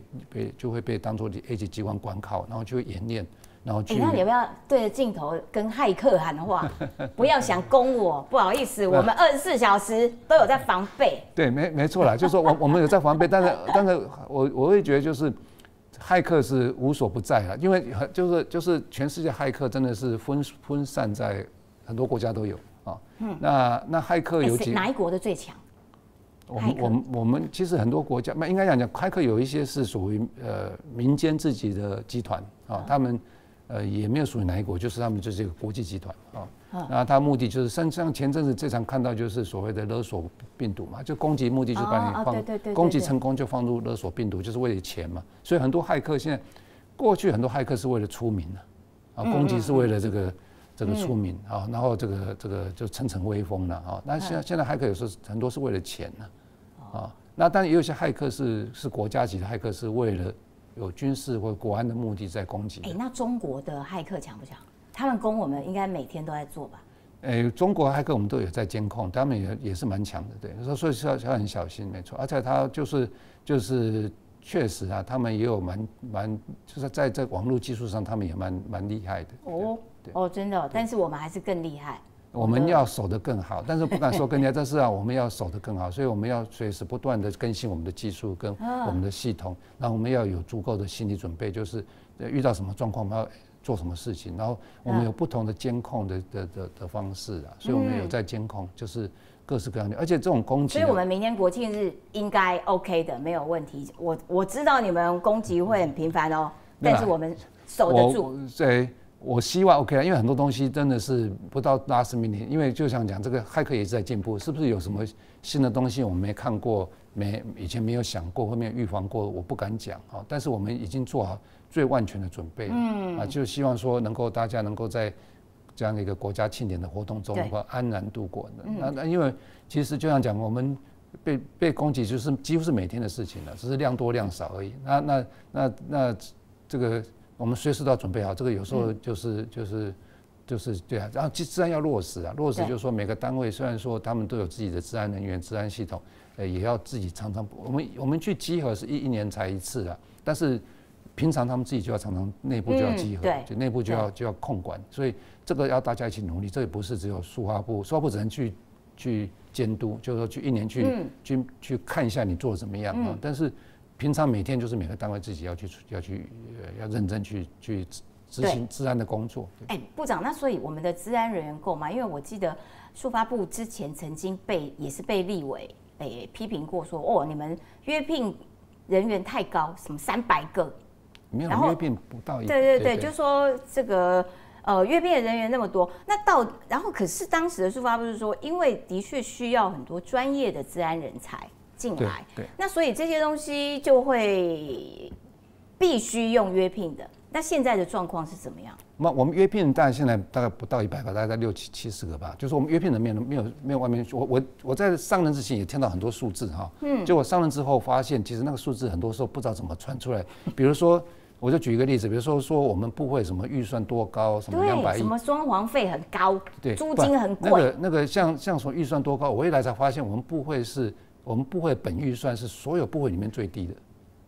S2: 被当作 A 级机关管考，然后就会演练。然后
S1: 那你要不要对着镜头跟骇客喊话？不要想攻我，不好意思，我们24小时都有在防备。
S2: 对，没错啦，就是说我们有在防备，但是我会觉得就是骇客是无所不在啦，因为就是全世界骇客真的是分散在很多国家都有啊。那骇客有
S1: 哪一国的最强？
S2: 我们其实很多国家，应该讲骇客有一些是属于民间自己的集团啊，他们。也没有属于哪一国，就是他们就是一个国际集团啊。那他目的就是像前阵子最常看到就是所谓的勒索病毒嘛，就攻击目的就是把你攻击成功就放入勒索病毒，就是为了钱嘛。所以很多骇客现在，过去很多骇客是为了出名啊，攻击是为了这个出名啊，然后这个就逞威风了啊。那现在骇客有时候很多是为了钱啊，那当然也有些骇客是国家级的骇客是为了。有军事或国安的目的在攻击。
S1: 那中国的骇客强不强？他们攻我们应该每天都在做吧？
S2: 中国骇客我们都有在监控，他们也是蛮强的，对，所以要很小心，没错。而且他就是确实啊，他们也有蛮就是在这网络技术上，他们也蛮厉害的。
S1: 真的，但是我们还是更厉害。
S2: 我们要守得更好，但是不敢说更厉害，但是我们要守得更好，所以我们要随时不断的更新我们的技术跟我们的系统，然后我们要有足够的心理准备，就是遇到什么状况我们要做什么事情，然后我们有不同的监控的方式啊，所以我们有在监控，就是各式各样的，而且这种攻击，
S1: 所以我们明天国庆日应该 OK 的，没有问题。我知道你们攻击会很频繁哦，但是我们守得住。
S2: 我希望 OK 了，因为很多东西真的是不到last minute，因为就像讲这个骇客也是在进步，是不是有什么新的东西我们没看过，以前没有想过，或没有预防过，我不敢讲啊。但是我们已经做好最万全的准备，就希望说大家能够在这样一个国家庆典的活动中能够安然度过。那因为其实就像讲我们被攻击就是几乎是每天的事情了，只是量多量少而已。那这个。我们随时都要准备好，这个有时候就是对啊，然后治安要落实啊，落实就是说每个单位虽然说他们都有自己的治安人员、治安系统，也要自己常常我们去稽核是一年才一次啊，但是平常他们自己就要常常内部就要稽核，就内部就要控管，所以这个要大家一起努力，这也不是只有塑化部只能去监督，就是说去一年去看一下你做的怎么样啊，但是。平常每天就是每个单位自己要认真去执行治安的工作。
S1: 部长，那所以我们的治安人员够吗？因为我记得塑发部之前曾经也是被立委批评过说，你们约聘人员太高，什么300个，
S2: 没有约聘不到100。
S1: 对，就说这个约聘的人员那么多，然后可是当时的塑发部是说，因为的确需要很多专业的治安人才。进来，那所以这些东西就会必须用约聘的。那现在的状况是怎么样？
S2: 那我们约聘大概现在大概不到100个，大概在60、70个吧。就是我们约聘的没有外面，我在上任之前也听到很多数字哈，结果上任之后发现，其实那个数字很多时候不知道怎么传出来。比如说，我就举一个例子，比如说我们部会什么预算多高，什么200亿，
S1: 什么装潢费很高，租金很贵。
S2: 那个像什么预算多高，我一来才发现我们部会本预算是所有部会里面最低的，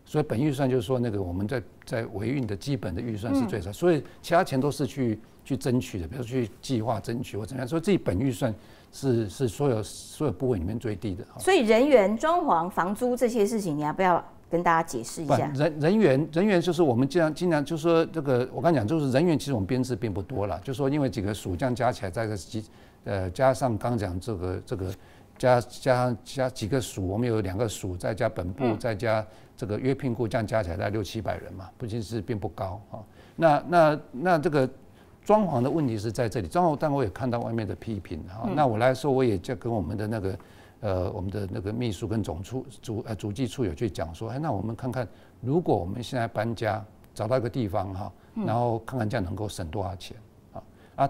S2: 所以本预算就是说那个我们在维运的基本的预算是最少，所以其他钱都是去争取的，比如说去计划争取或怎么样，所以自己本预算是所有部会里面最低的。
S1: 所以人员、装潢、房租这些事情，你要不要跟大家解释一下？
S2: 人员就是我们经常就说这个，我刚讲就是人员，其实我们编制并不多了，就说因为几个署这样加起来，加上刚讲这个。加几个署，我们有2个署，再加本部，再加这个约聘雇，这样加起来大概600-700人嘛，不仅是并不高啊。那这个装潢的问题是在这里，装潢但我也看到外面的批评啊。那我来说，我也就跟我们的那个秘书跟主计处有去讲说，那我们看看，如果我们现在搬家找到一个地方哈，然后看看这样能够省多少钱。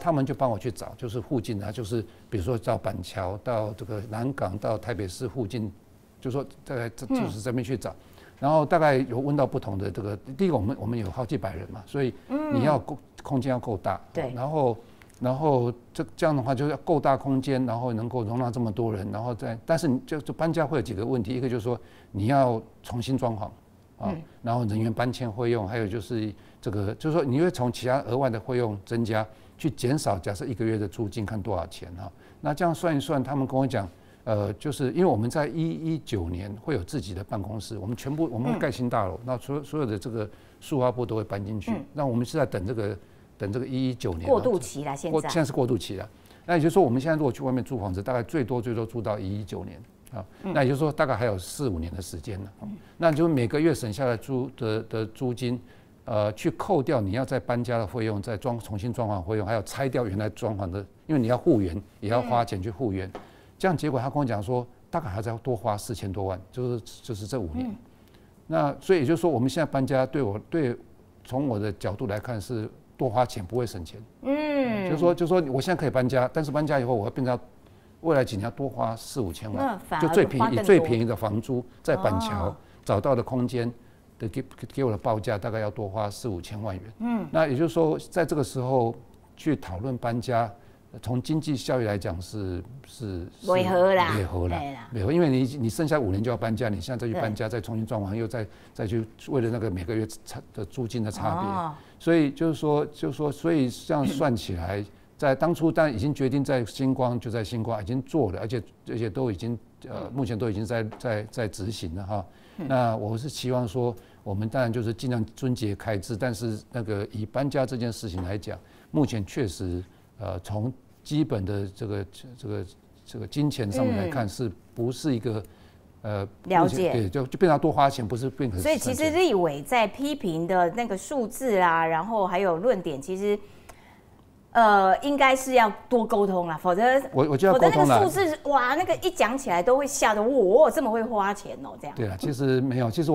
S2: 他们就帮我去找，就是附近啊，就是比如说到板桥、到这个南港、到台北市附近，就说大概就是这边去找，然后大概有问到不同的这个，第一个我们有好几百人嘛，所以你要空间要够大，
S1: 对，
S2: 然后这样的话就要够大空间，然后能够容纳这么多人，然后但是你就搬家会有几个问题，一个就是说你要重新装潢然后人员搬迁费用，还有就是这个就是说你会从其他额外的费用增加。去减少，假设1个月的租金看多少钱哈？那这样算一算，他们跟我讲，就是因为我们在2019年会有自己的办公室，我们会盖新大楼，那所有的这个塑化部都会搬进去。那我们是在等这个2019年
S1: 过渡期啦，现
S2: 在是过渡期了。那也就是说，我们现在如果去外面租房子，大概最多租到2019年啊。那也就是说，大概还有4-5年的时间了。那就每个月省下来的租金。去扣掉你要再搬家的费用，再重新装潢费用，还有拆掉原来装潢的，因为你要复原，也要花钱去复原。这样结果他跟我讲说，大概还要多花4000多万，就是这5年。那所以也就是说，我们现在搬家从我的角度来看是多花钱，不会省钱。就是说我现在可以搬家，但是搬家以后我要变成未来几年要多花4-5千万，就最便宜的房租在板桥找到的空间。给我的报价大概要多花4-5千万元。那也就是说，在这个时候去讨论搬家，从经济效益来讲是
S1: 违和啦，
S2: 因为你剩下5年就要搬家，你现在再去搬家，再重新装潢，又再去为了那个每个月的租金的差别，所以就是说，所以这样算起来，在当初当然已经决定在星光就在星光已经做了，而且都已经目前都已经在执行了哈。那我是期望说，我们当然就是尽量遵节开支，但是那个以搬家这件事情来讲，目前确实从基本的这个金钱上面来看，是不是一个
S1: 了解？
S2: 对，就变成多花钱，不是变成。
S1: 所以其实立委在批评的那个数字啦，然后还有论点，其实应该是要多沟通啦，否则
S2: 我就要沟通了。
S1: 否则那个数字哇，那个一讲起来都会吓得我这么会花钱哦，这样。
S2: 对啊，其实没有，其实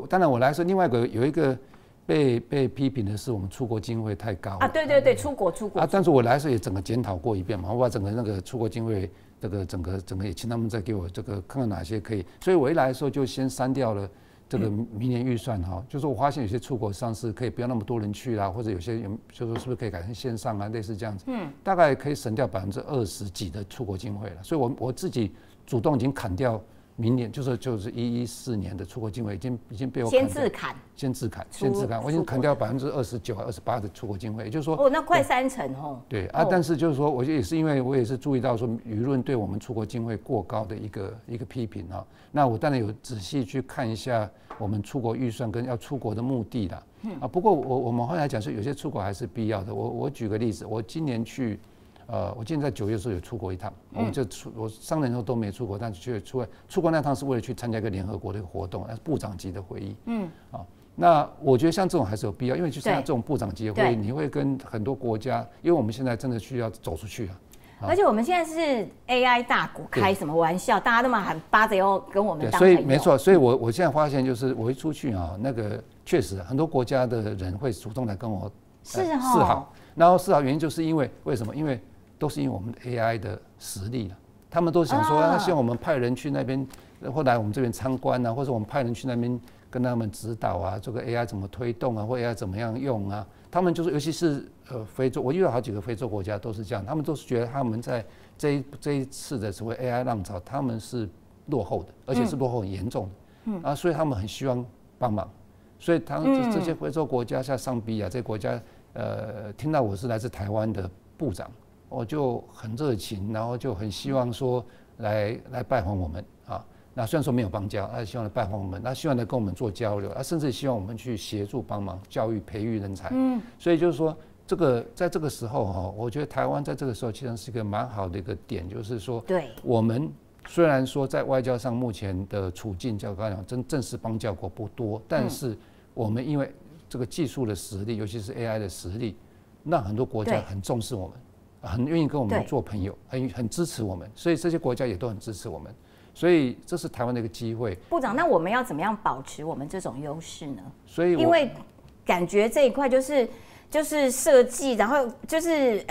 S2: 当然我来说，另外有一个被批评的是我们出国经费太高啊，
S1: 对，出国啊，
S2: 但是我来的时候也整个检讨过一遍嘛，我把整个那个出国经费这个整个也请他们再给我这个看看哪些可以，所以我一来的时候就先删掉了。这个明年预算哈，就是我发现有些出国上市可以不要那么多人去啦，或者有些就说是不是可以改成线上啊，类似这样子，大概可以省掉20%几的出国经费了。所以我自己主动已经砍掉明年就是114年的出国经费，已经被我
S1: 先自砍，
S2: 我已经砍掉29%还28%的出国经费，也就是说
S1: 那快30%哦。
S2: 对啊，但是就是说，我也是因为我也是注意到说舆论对我们出国经费过高的一个批评啊，那我当然有仔细去看一下我们出国预算跟要出国的目的啦。不过我们后来讲说有些出国还是必要的。我举个例子，我今年去。我今年在9月的时候有出国一趟，我上任后都没出国，但是出国那趟是为了去参加一个联合国的一个活动，部长级的会议。那我觉得像这种还是有必要，因为就像这种部长级的会议，你会跟很多国家，因为我们现在真的需要走出去了。
S1: 而且我们现在是 AI 大国，开什么玩笑？大家都嘛喊巴着要跟我们当
S2: 朋友。所以没错，所以我现在发现就是我一出去啊，那个确实很多国家的人会主动来跟我示好，然后示好原因就是因为为什么？因为都是因为我们 AI 的实力了，他们都想说，希望我们派人去那边，或来我们这边参观啊，或者我们派人去那边跟他们指导啊，这个 AI 怎么推动啊，或 AI 怎么样用啊。他们就是，尤其是非洲，我遇到好几个非洲国家都是这样，他们都是觉得他们在这一次的所谓 AI 浪潮，他们是落后的，而且是落后很严重的，所以他们很希望帮忙。所以这些非洲国家，像尚比亚这些国家，听到我是来自台湾的部长。我就很热情，然后就很希望说来拜访我们啊。那虽然说没有邦交，他希望来拜访我们，他希望来跟我们做交流，甚至希望我们去协助帮忙教育培育人才。所以就是说，在这个时候哈，我觉得台湾在这个时候其实是一个蛮好的一个点，就是说，
S1: 对，
S2: 我们虽然说在外交上目前的处境，叫刚才讲正式邦交国不多，但是我们因为这个技术的实力，尤其是 AI 的实力，让很多国家很重视我们。很愿意跟我们做朋友，很支持我们，所以这些国家也都很支持我们，所以这是台湾的一个机会。
S1: 部长，那我们要怎么样保持我们这种优势呢？
S2: 所以，
S1: 因为感觉这一块就是设计，然后就是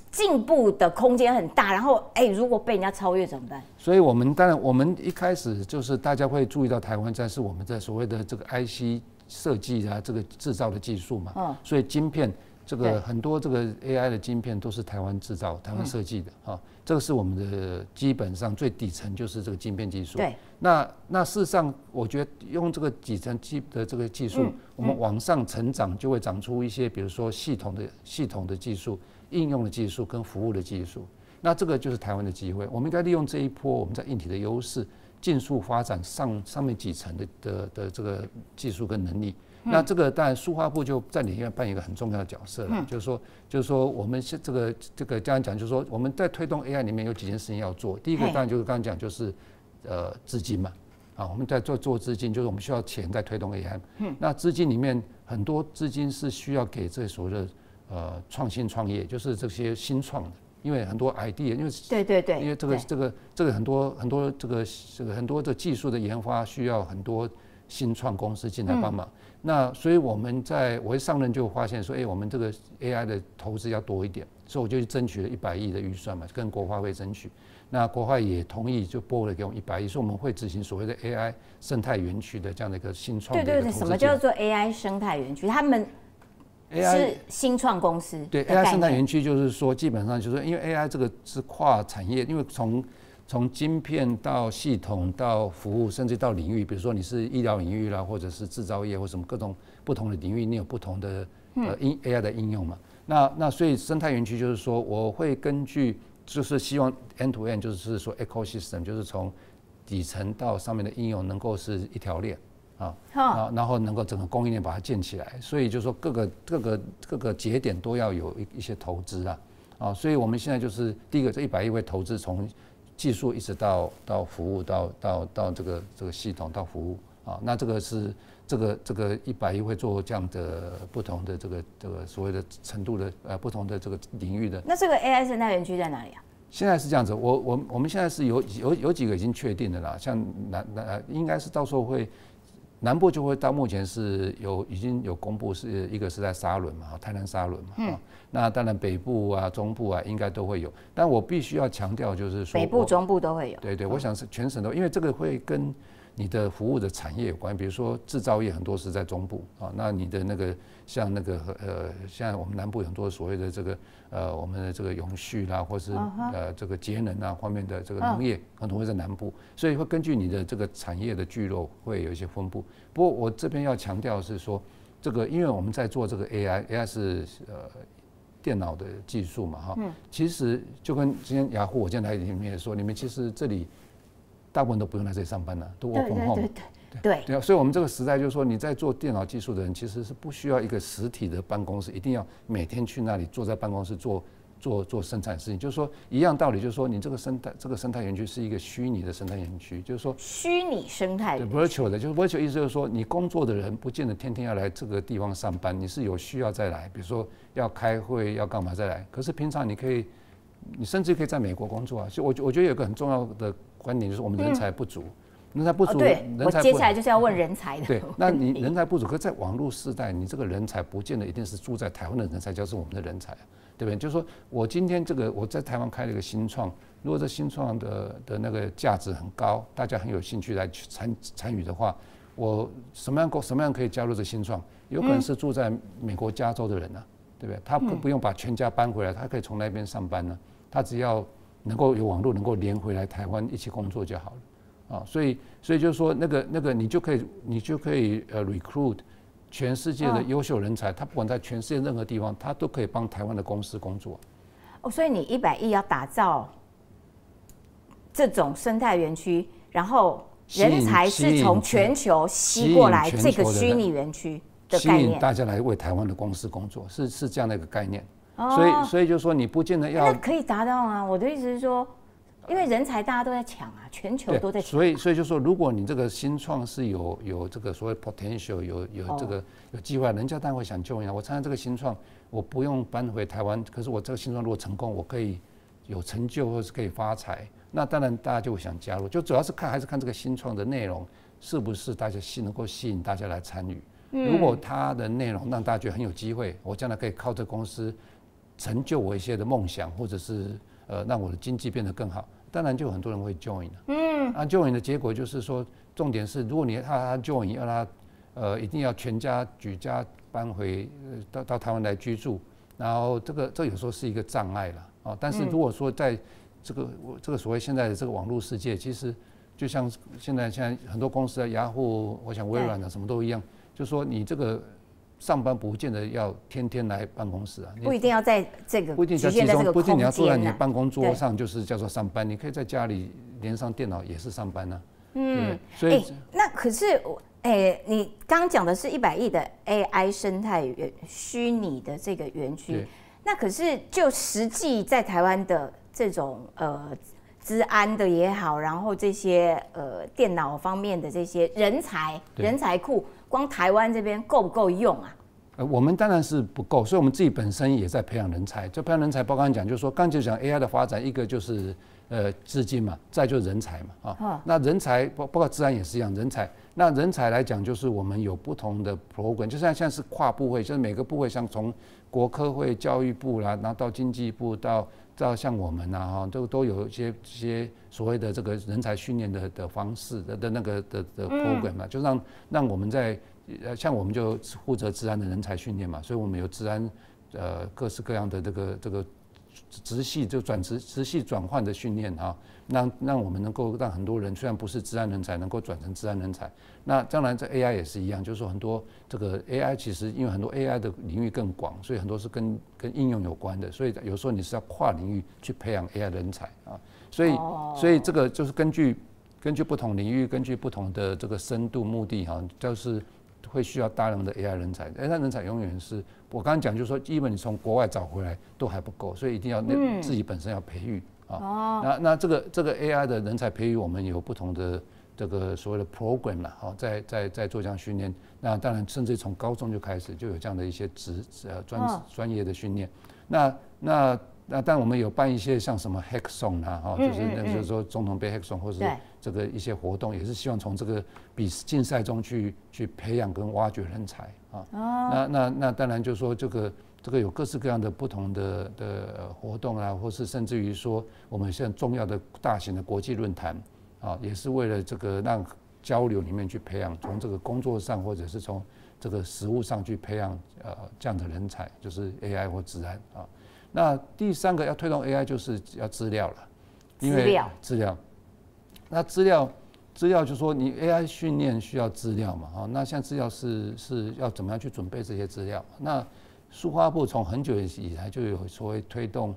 S1: 进步的空间很大，然后如果被人家超越怎么办？
S2: 所以当然我们一开始就是大家会注意到台湾在是我们在所谓的这个 IC 设计啊，这个制造的技术嘛，所以晶片。这个很多这个 AI 的晶片都是台湾制造、台湾设计的啊，这个是我们的基本上最底层就是这个晶片技术。
S1: 对。
S2: 那事实上，我觉得用这个底层的这个技术，我们往上成长就会长出一些，比如说系统的技术、应用的技术跟服务的技术。那这个就是台湾的机会，我们应该利用这一波我们在硬体的优势，尽速发展上面几层的这个技术跟能力。那这个当然，数化部就在里面扮演一个很重要的角色了。就是说，我们这个刚刚讲，就是说我们在推动 AI 里面有几件事情要做。第一个当然就是刚刚讲，就是资金嘛，啊，我们在做资金，就是我们需要钱在推动 AI。那资金里面很多资金是需要给这所谓的创新创业，就是这些新创的，因为很多 idea， 因为
S1: 对，
S2: 因为这个很多很多的技术的研发需要很多新创公司进来帮忙。那所以我一上任就发现说，我们这个 AI 的投资要多一点，所以我就去争取了100亿的预算嘛，跟国发会争取。那国发也同意，就拨了给我们100亿，所以我们会执行所谓的 AI 生态园区的这样的一个新创的一个投资。对，
S1: 什么叫做 AI 生态园区？他们是新创公司。
S2: 对 ，AI 生态园区就是说，基本上就是说，因为 AI 这个是跨产业，因为从晶片到系统到服务，甚至到领域，比如说你是医疗领域啦，或者是制造业或什么各种不同的领域，你有不同的AI 的应用嘛？那所以生态园区就是说，我会根据就是希望 end to end， 就是说 ecosystem， 就是从底层到上面的应用能够是一条链啊，然后能够整个供应链把它建起来。所以就是说各个节点都要有一些投资啊，所以我们现在就是第一个，这100亿会投资从技术一直到服务到这个系统到服务啊。那这个是这个100亿会做这样的不同的这个所谓的程度的不同的这个领域的。
S1: 那这个 AI 生态园区在哪里啊？
S2: 现在是这样子，我们现在是有几个已经确定的啦，像应该是到时候会。南部就会到目前是已经有公布，是一个是在沙仑嘛，台南沙仑嘛，那当然北部啊、中部啊应该都会有，但我必须要强调就是说，
S1: 北部、中部都会有。对，
S2: 我想是全省都，因为这个会跟你的服务的产业有关，比如说制造业很多是在中部啊，那你的那个像那个现在我们南部有很多所谓的这个我们的这个永续啦，或是这个节能啊方面的这个农业，很多会在南部，所以会根据你的这个产业的聚落会有一些分布。不过我这边要强调的是说，这个因为我们在做这个 AI 是电脑的技术嘛哈，其实就跟今天雅虎我今天来里面说，你们其实这里大部分都不用来这里上班了，都 work from home。对啊，所以我们这个时代就是说，你在做电脑技术的人，其实是不需要一个实体的办公室，一定要每天去那里坐在办公室做生产事情。就是说，一样道理，就是说，你这个生态园区是一个虚拟的生态园区，就是说
S1: 虚拟生态园区。
S2: virtual 的，就是 virtual 意思就是说，你工作的人不见得天天要来这个地方上班，你是有需要再来，比如说要开会要干嘛再来。可是平常你甚至可以在美国工作啊。所以我觉得有一个很重要的观点就是我们人才不足。人才不足，
S1: 对，我接下来就是要问人才的。
S2: 对，那你人才不足，可是在网络时代，你这个人才不见得一定是住在台湾的人才就是我们的人才，对不对？就是说我今天我在台湾开了一个新创，如果这新创的那个价值很高，大家很有兴趣来参与的话，我什么样可以加入这新创？有可能是住在美国加州的人呢，对不对？他不用把全家搬回来，他可以从那边上班呢，他只要能够有网络能够连回来台湾一起工作就好了。啊，所以就是说，那个你就可以recruit 全世界的优秀人才，他不管在全世界任何地方，他都可以帮台湾的公司工作。
S1: 哦，所以你100亿要打造这种生态园区，然后人才是从全球吸过来这个虚拟园区的概念，
S2: 吸引大家来为台湾的公司工作，是这样的一个概念。所以就是说，你不见得要
S1: 那可以达到啊。我的意思是说。因为人才大家都在抢啊，全球都在抢。
S2: 所以就说，如果你这个新创是有这个所谓 potential， 有这个有机会，人家当然会想救你啊。我参加这个新创，我不用搬回台湾，可是我这个新创如果成功，我可以有成就或是可以发财，那当然大家就会想加入。就主要是还是看这个新创的内容是不是大家能够吸引大家来参与。如果它的内容让大家觉得很有机会，我将来可以靠这公司成就我一些的梦想，或者是让我的经济变得更好。当然就有很多人会 join 了，join 的结果就是说，重点是如果他 join， 要他一定要全家举家搬回到台湾来居住，然后这有时候是一个障碍了啊。但是如果说在这个所谓现在的这个网络世界，其实就像现在很多公司啊，雅虎，我想微软啊，什么都一样，就是说你这个。上班不见得要天天来办公室啊，
S1: 不一定要在这个
S2: 局
S1: 限在这个空间，
S2: 不一定你要坐在你的办公桌上就是叫做上班，你可以在家里连上电脑也是上班啊。所以
S1: 那可是你刚刚讲的是100亿的 AI 生态园虚拟的这个园区，那可是就实际在台湾的这种资安的也好，然后这些电脑方面的这些人才库。光台湾这边够不够用啊？
S2: 我们当然是不够，所以我们自己本身也在培养人才。就培养人才，包括讲就是说，刚才就讲 AI 的发展，一个就是资金嘛，再就是人才嘛啊。那人才包括治安也是一样，人才。那人才来讲，就是我们有不同的 program， 就像现在是跨部会，就是每个部会像从国科会、教育部啦，然后到经济部到像我们啊哈，都有一些所谓的这个人才训练的方式的那个的 program 嘛，就让我们在像我们就负责治安的人才训练嘛，所以我们有治安各式各样的这个直系转换的训练啊，让我们能够让很多人虽然不是治安人才，能够转成治安人才。那当然，这 AI 也是一样，就是说很多这个 AI 其实因为很多 AI 的领域更广，所以很多是跟应用有关的，所以有时候你是要跨领域去培养 AI 人才啊。所以这个就是根据不同领域，根据不同的这个深度目的哈，就是会需要大量的 AI 人才。AI 人才永远是我刚刚讲，就是说，基本你从国外找回来都还不够，所以一定要自己本身要培育啊。那这个 AI 的人才培育，我们有不同的这个所谓的 program 啦，在做这样训练。那当然，甚至从高中就开始就有这样的一些专业的训练。那当然我们有办一些像什么 hackathon 啊，就是说总统杯 hackathon 或是这个一些活动，也是希望从这个竞赛中去培养跟挖掘人才啊。那当然就是说这个有各式各样的不同的活动啊，或是甚至于说我们现在重要的大型的国际论坛啊，也是为了这个让交流里面去培养，从这个工作上或者是从这个实务上去培养这样的人才，就是 AI 或治安啊。那第三个要推动 AI 就是要资料了，因为资料，那资料就是说你 AI 训练需要资料嘛，那现在资料是要怎么样去准备这些资料？那数发部从很久以来就有所谓推动，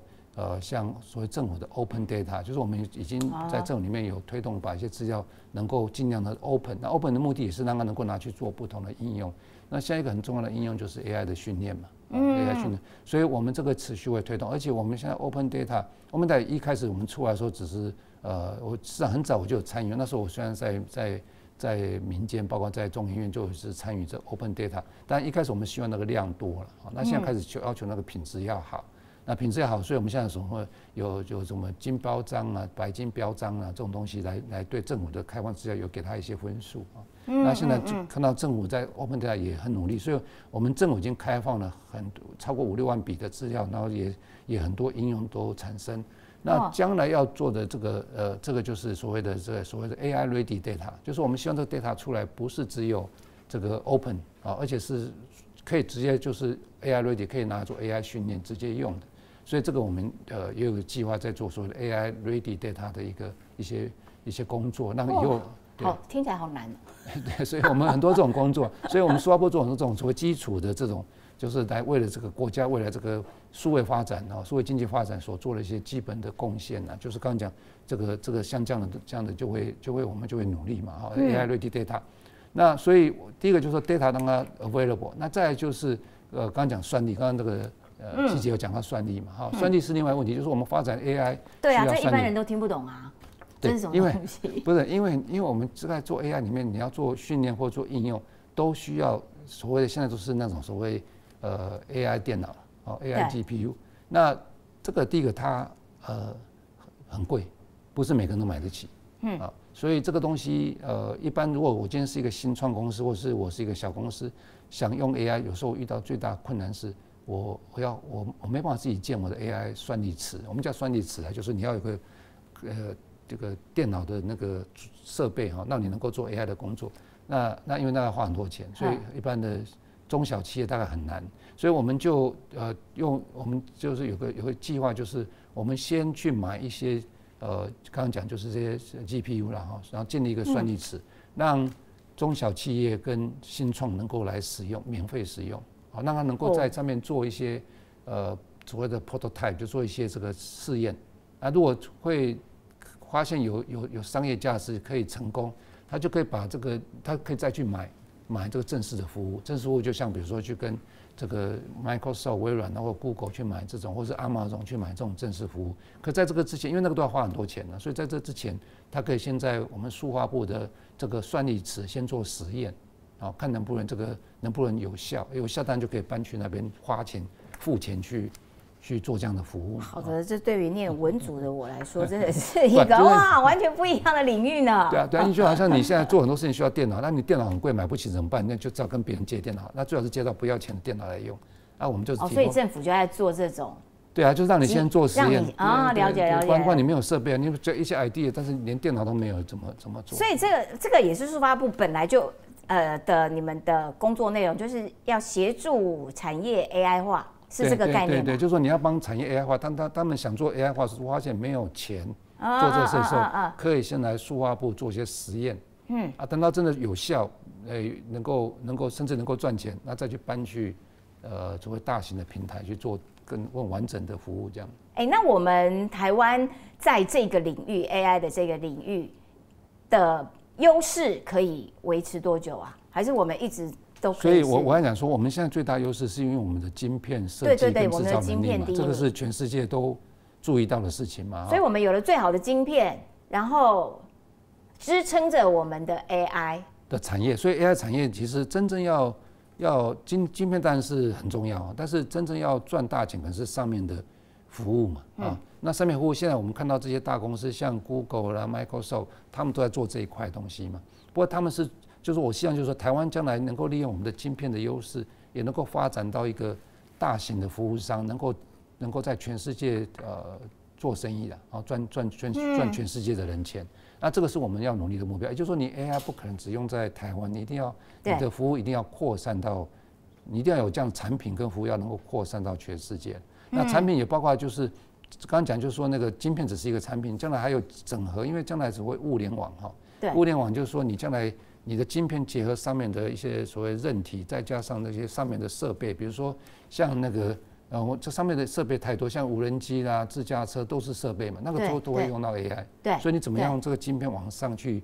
S2: 像所谓政府的 Open Data， 就是我们已经在政府里面有推动，把一些资料能够尽量的 Open。那 Open 的目的也是让它能够拿去做不同的应用。那下一个很重要的应用就是 AI 的训练嘛，AI 训练。所以我们这个持续会推动，而且我们现在 Open Data，Open Data 一开始我们出来的时候只是我实际上很早我就有参与，那时候我虽然在民间，包括在中研院就是参与这 Open Data， 但一开始我们希望那个量多了，那现在开始要求那个品质要好，那品质要好，所以我们现在什么有什么金标章啊、白金标章啊这种东西来对政府的开放资料有给他一些分数啊。那现在就看到政府在 Open Data 也很努力，所以我们政府已经开放了超过5-6万笔的资料，然后也很多应用都产生。那将来要做的这个就是所谓的AI ready data， 就是我们希望这个 data 出来不是只有这个 open 啊，而且是可以直接就是 AI ready 可以拿来做 AI 训练直接用的。所以这个我们也有个计划在做所谓的 AI ready data 的一些工作，让以后
S1: 好听起来好难哦。
S2: 对，所以我们很多这种工作，所以我们数发部做很多这种所谓基础的这种。就是来为了这个国家未来这个数位发展啊，数位经济发展所做的一些基本的贡献啊，就是刚刚讲这个像这样的就会我们就会努力嘛哈 ，AI ready data。那所以第一个就是说 data 让它 available， 那再来就是刚刚讲算力，刚刚这个季姐有讲到算力嘛哈，算力是另外一个问题，就是我们发展 AI
S1: 对啊，这一般人都听不懂啊，这是什么东西？
S2: 不是因为我们在做 AI 里面，你要做训练或做应用，都需要所谓的现在都是那种所谓AI 电脑AI GPU， 那这个第一个它很贵，不是每个人都买得起，所以这个东西一般如果我今天是一个新创公司，或是我是一个小公司，想用 AI， 有时候遇到最大的困难是我没办法自己建我的 AI 算力池，我们叫算力池啊，就是你要有个这个电脑的那个设备哈，让你能够做 AI 的工作，那因为那要花很多钱，所以一般的中小企业大概很难，所以我们就我们就是有个计划，就是我们先去买一些刚刚讲就是这些 GPU 啦哈，然后建立一个算力池，让中小企业跟新创能够来使用，免费使用，好让它能够在上面做一些所谓的 prototype， 就做一些这个试验，啊如果会发现有商业价值可以成功，他就可以把这个他可以再去买这个正式的服务，正式服务就像比如说去跟这个 Microsoft 微软或 Google 去买这种，或是 Amazon 去买这种正式服务。可在这个之前，因为那个都要花很多钱呢，所以在这之前，他可以先在我们数发部的这个算力池先做实验，看能不能有效，有效当然就可以搬去那边花钱付钱去做这样的服务。
S1: 好的，这对于念文组的我来说，真的是一个哇完全不一样的领域呢。
S2: 对啊，就好像你现在做很多事情需要电脑，那你电脑很贵买不起怎么办？那就只好跟别人借电脑，那最好是借到不要钱的电脑来用。那我们就是
S1: 所以政府就在做这种。
S2: 对啊，就让你先做实验
S1: 了解。
S2: 不然你没有设备，你就一些 idea， 但是连电脑都没有，怎么做？
S1: 所以这个也是数发部本来就你们的工作内容，就是要协助产业 AI 化。是这个概念。
S2: 对，就是说你要帮产业 AI 化，他们想做 AI 化，是发现没有钱做这个事的时候，可以先来数发部做一些实验，等到真的有效，能够甚至能够赚钱，那再去搬去作为大型的平台去做更完整的服务这样。
S1: 那我们台湾在这个领域 AI 的这个领域的优势可以维持多久啊？还是我们一直？
S2: 所以我还讲说，我们现在最大优势是因为我们的晶片设计跟制造能力嘛，这个是全世界都注意到的事情嘛。
S1: 所以我们有了最好的晶片，然后支撑着我们的 AI
S2: 的产业。所以 AI 产业其实真正要晶片当然是很重要，但是真正要赚大钱可能是上面的服务嘛啊。那上面服务现在我们看到这些大公司像 Google 啦、Microsoft， 他们都在做这一块东西嘛。不过他们是就是我希望就是说台湾将来能够利用我们的晶片的优势，也能够发展到一个大型的服务商，能够在全世界做生意的啊，赚全世界的人钱。那这个是我们要努力的目标。也就是说，你 AI 不可能只用在台湾，你的服务一定要扩散到，你一定要有这样的产品跟服务要能够扩散到全世界。那产品也包括就是刚刚讲，就是说那个晶片只是一个产品，将来还有整合，因为将来只会物联网哈。物联网就是说你将来你的晶片结合上面的一些所谓韧体，再加上那些上面的设备，比如说像那个。这上面的设备太多，像无人机啦、自驾车都是设备嘛，那个都会用到 AI。对，所以你怎么样用这个晶片往上去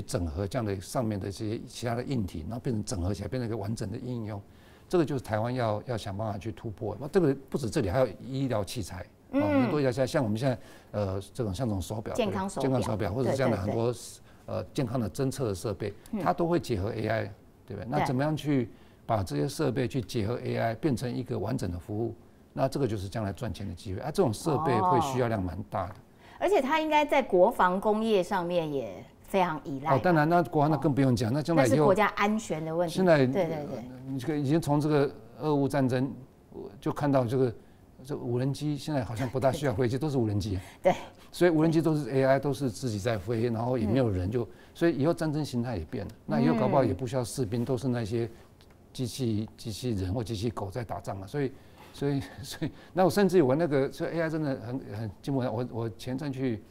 S2: 整合这样的上面的这些其他的硬体，然后变成整合起来，变成一个完整的应用，这个就是台湾要想办法去突破。那这个不止这里，还有医疗器材，很多医疗器材，像我们现在这种像这种手表、健康手表，或者这样的很多健康的侦测的设备，它都会结合 AI， 对不对？那怎么样去把这些设备去结合 AI， 变成一个完整的服务？那这个就是将来赚钱的机会啊！这种设备会需要量蛮大的，
S1: 而且它应该在国防工业上面也非常依赖。
S2: 当然，那国防那更不用讲，那将来
S1: 那是国家安全的问题。
S2: 现在
S1: 对，
S2: 你已经从这个俄乌战争就看到这个无人机现在好像不大需要飞机，都是无人机。
S1: 对，
S2: 所以无人机都是 AI， 都是自己在飞，然后也没有人所以以后战争形态也变了。那以后搞不好也不需要士兵，都是那些机器人或机器狗在打仗了。所以，那我甚至我那个，所以 AI 真的很进步。我前阵去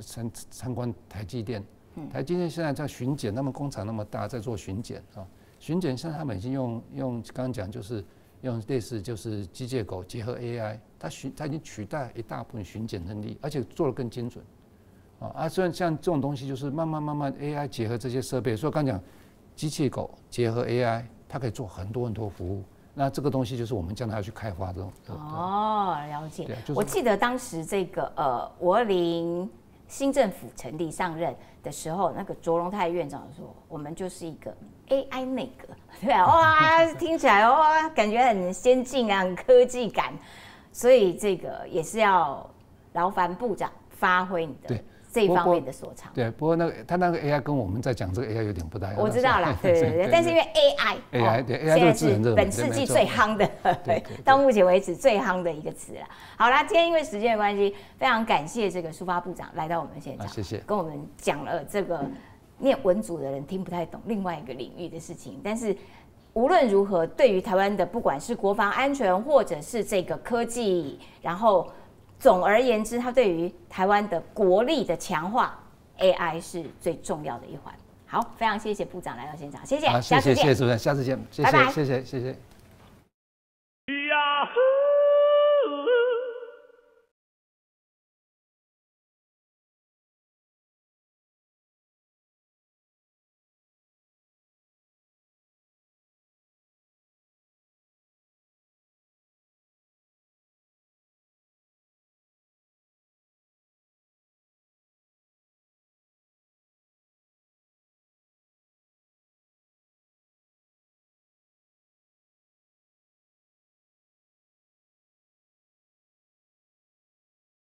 S2: 参观台积电，台积电现在在巡检，他们工厂那么大，在做巡检啊。巡检现在他们已经用刚刚讲就是用类似就是机械狗结合 AI， 它已经取代一大部分巡检能力，而且做得更精准虽然像这种东西就是慢慢 AI 结合这些设备，所以刚讲机器狗结合 AI， 它可以做很多服务。那这个东西就是我们将来要去开发这种。
S1: 了解。我记得当时这个520新政府成立上任的时候，那个卓荣泰院长说，我们就是一个 AI 内阁，对啊，哇，听起来哇，感觉很先进啊，很科技感。所以这个也是要劳烦部长发挥你的这一方面的所长。
S2: 对，不过他那个 AI 跟我们在讲这个 AI 有点不大一样。
S1: 我知道啦，对，但是因为 AI
S2: 对 AI 这个字
S1: 是本世纪最夯的，到目前为止最夯的一个词啦。好啦，今天因为时间的关系，非常感谢这个抒发部长来到我们现场，
S2: 谢谢，
S1: 跟我们讲了这个念文组的人听不太懂另外一个领域的事情，但是无论如何，对于台湾的不管是国防安全或者是这个科技，然后总而言之，它对于台湾的国力的强化 ，AI 是最重要的一环。好，非常谢谢部长来到现场，谢谢，
S2: 谢谢主任，下次见，谢谢，谢谢。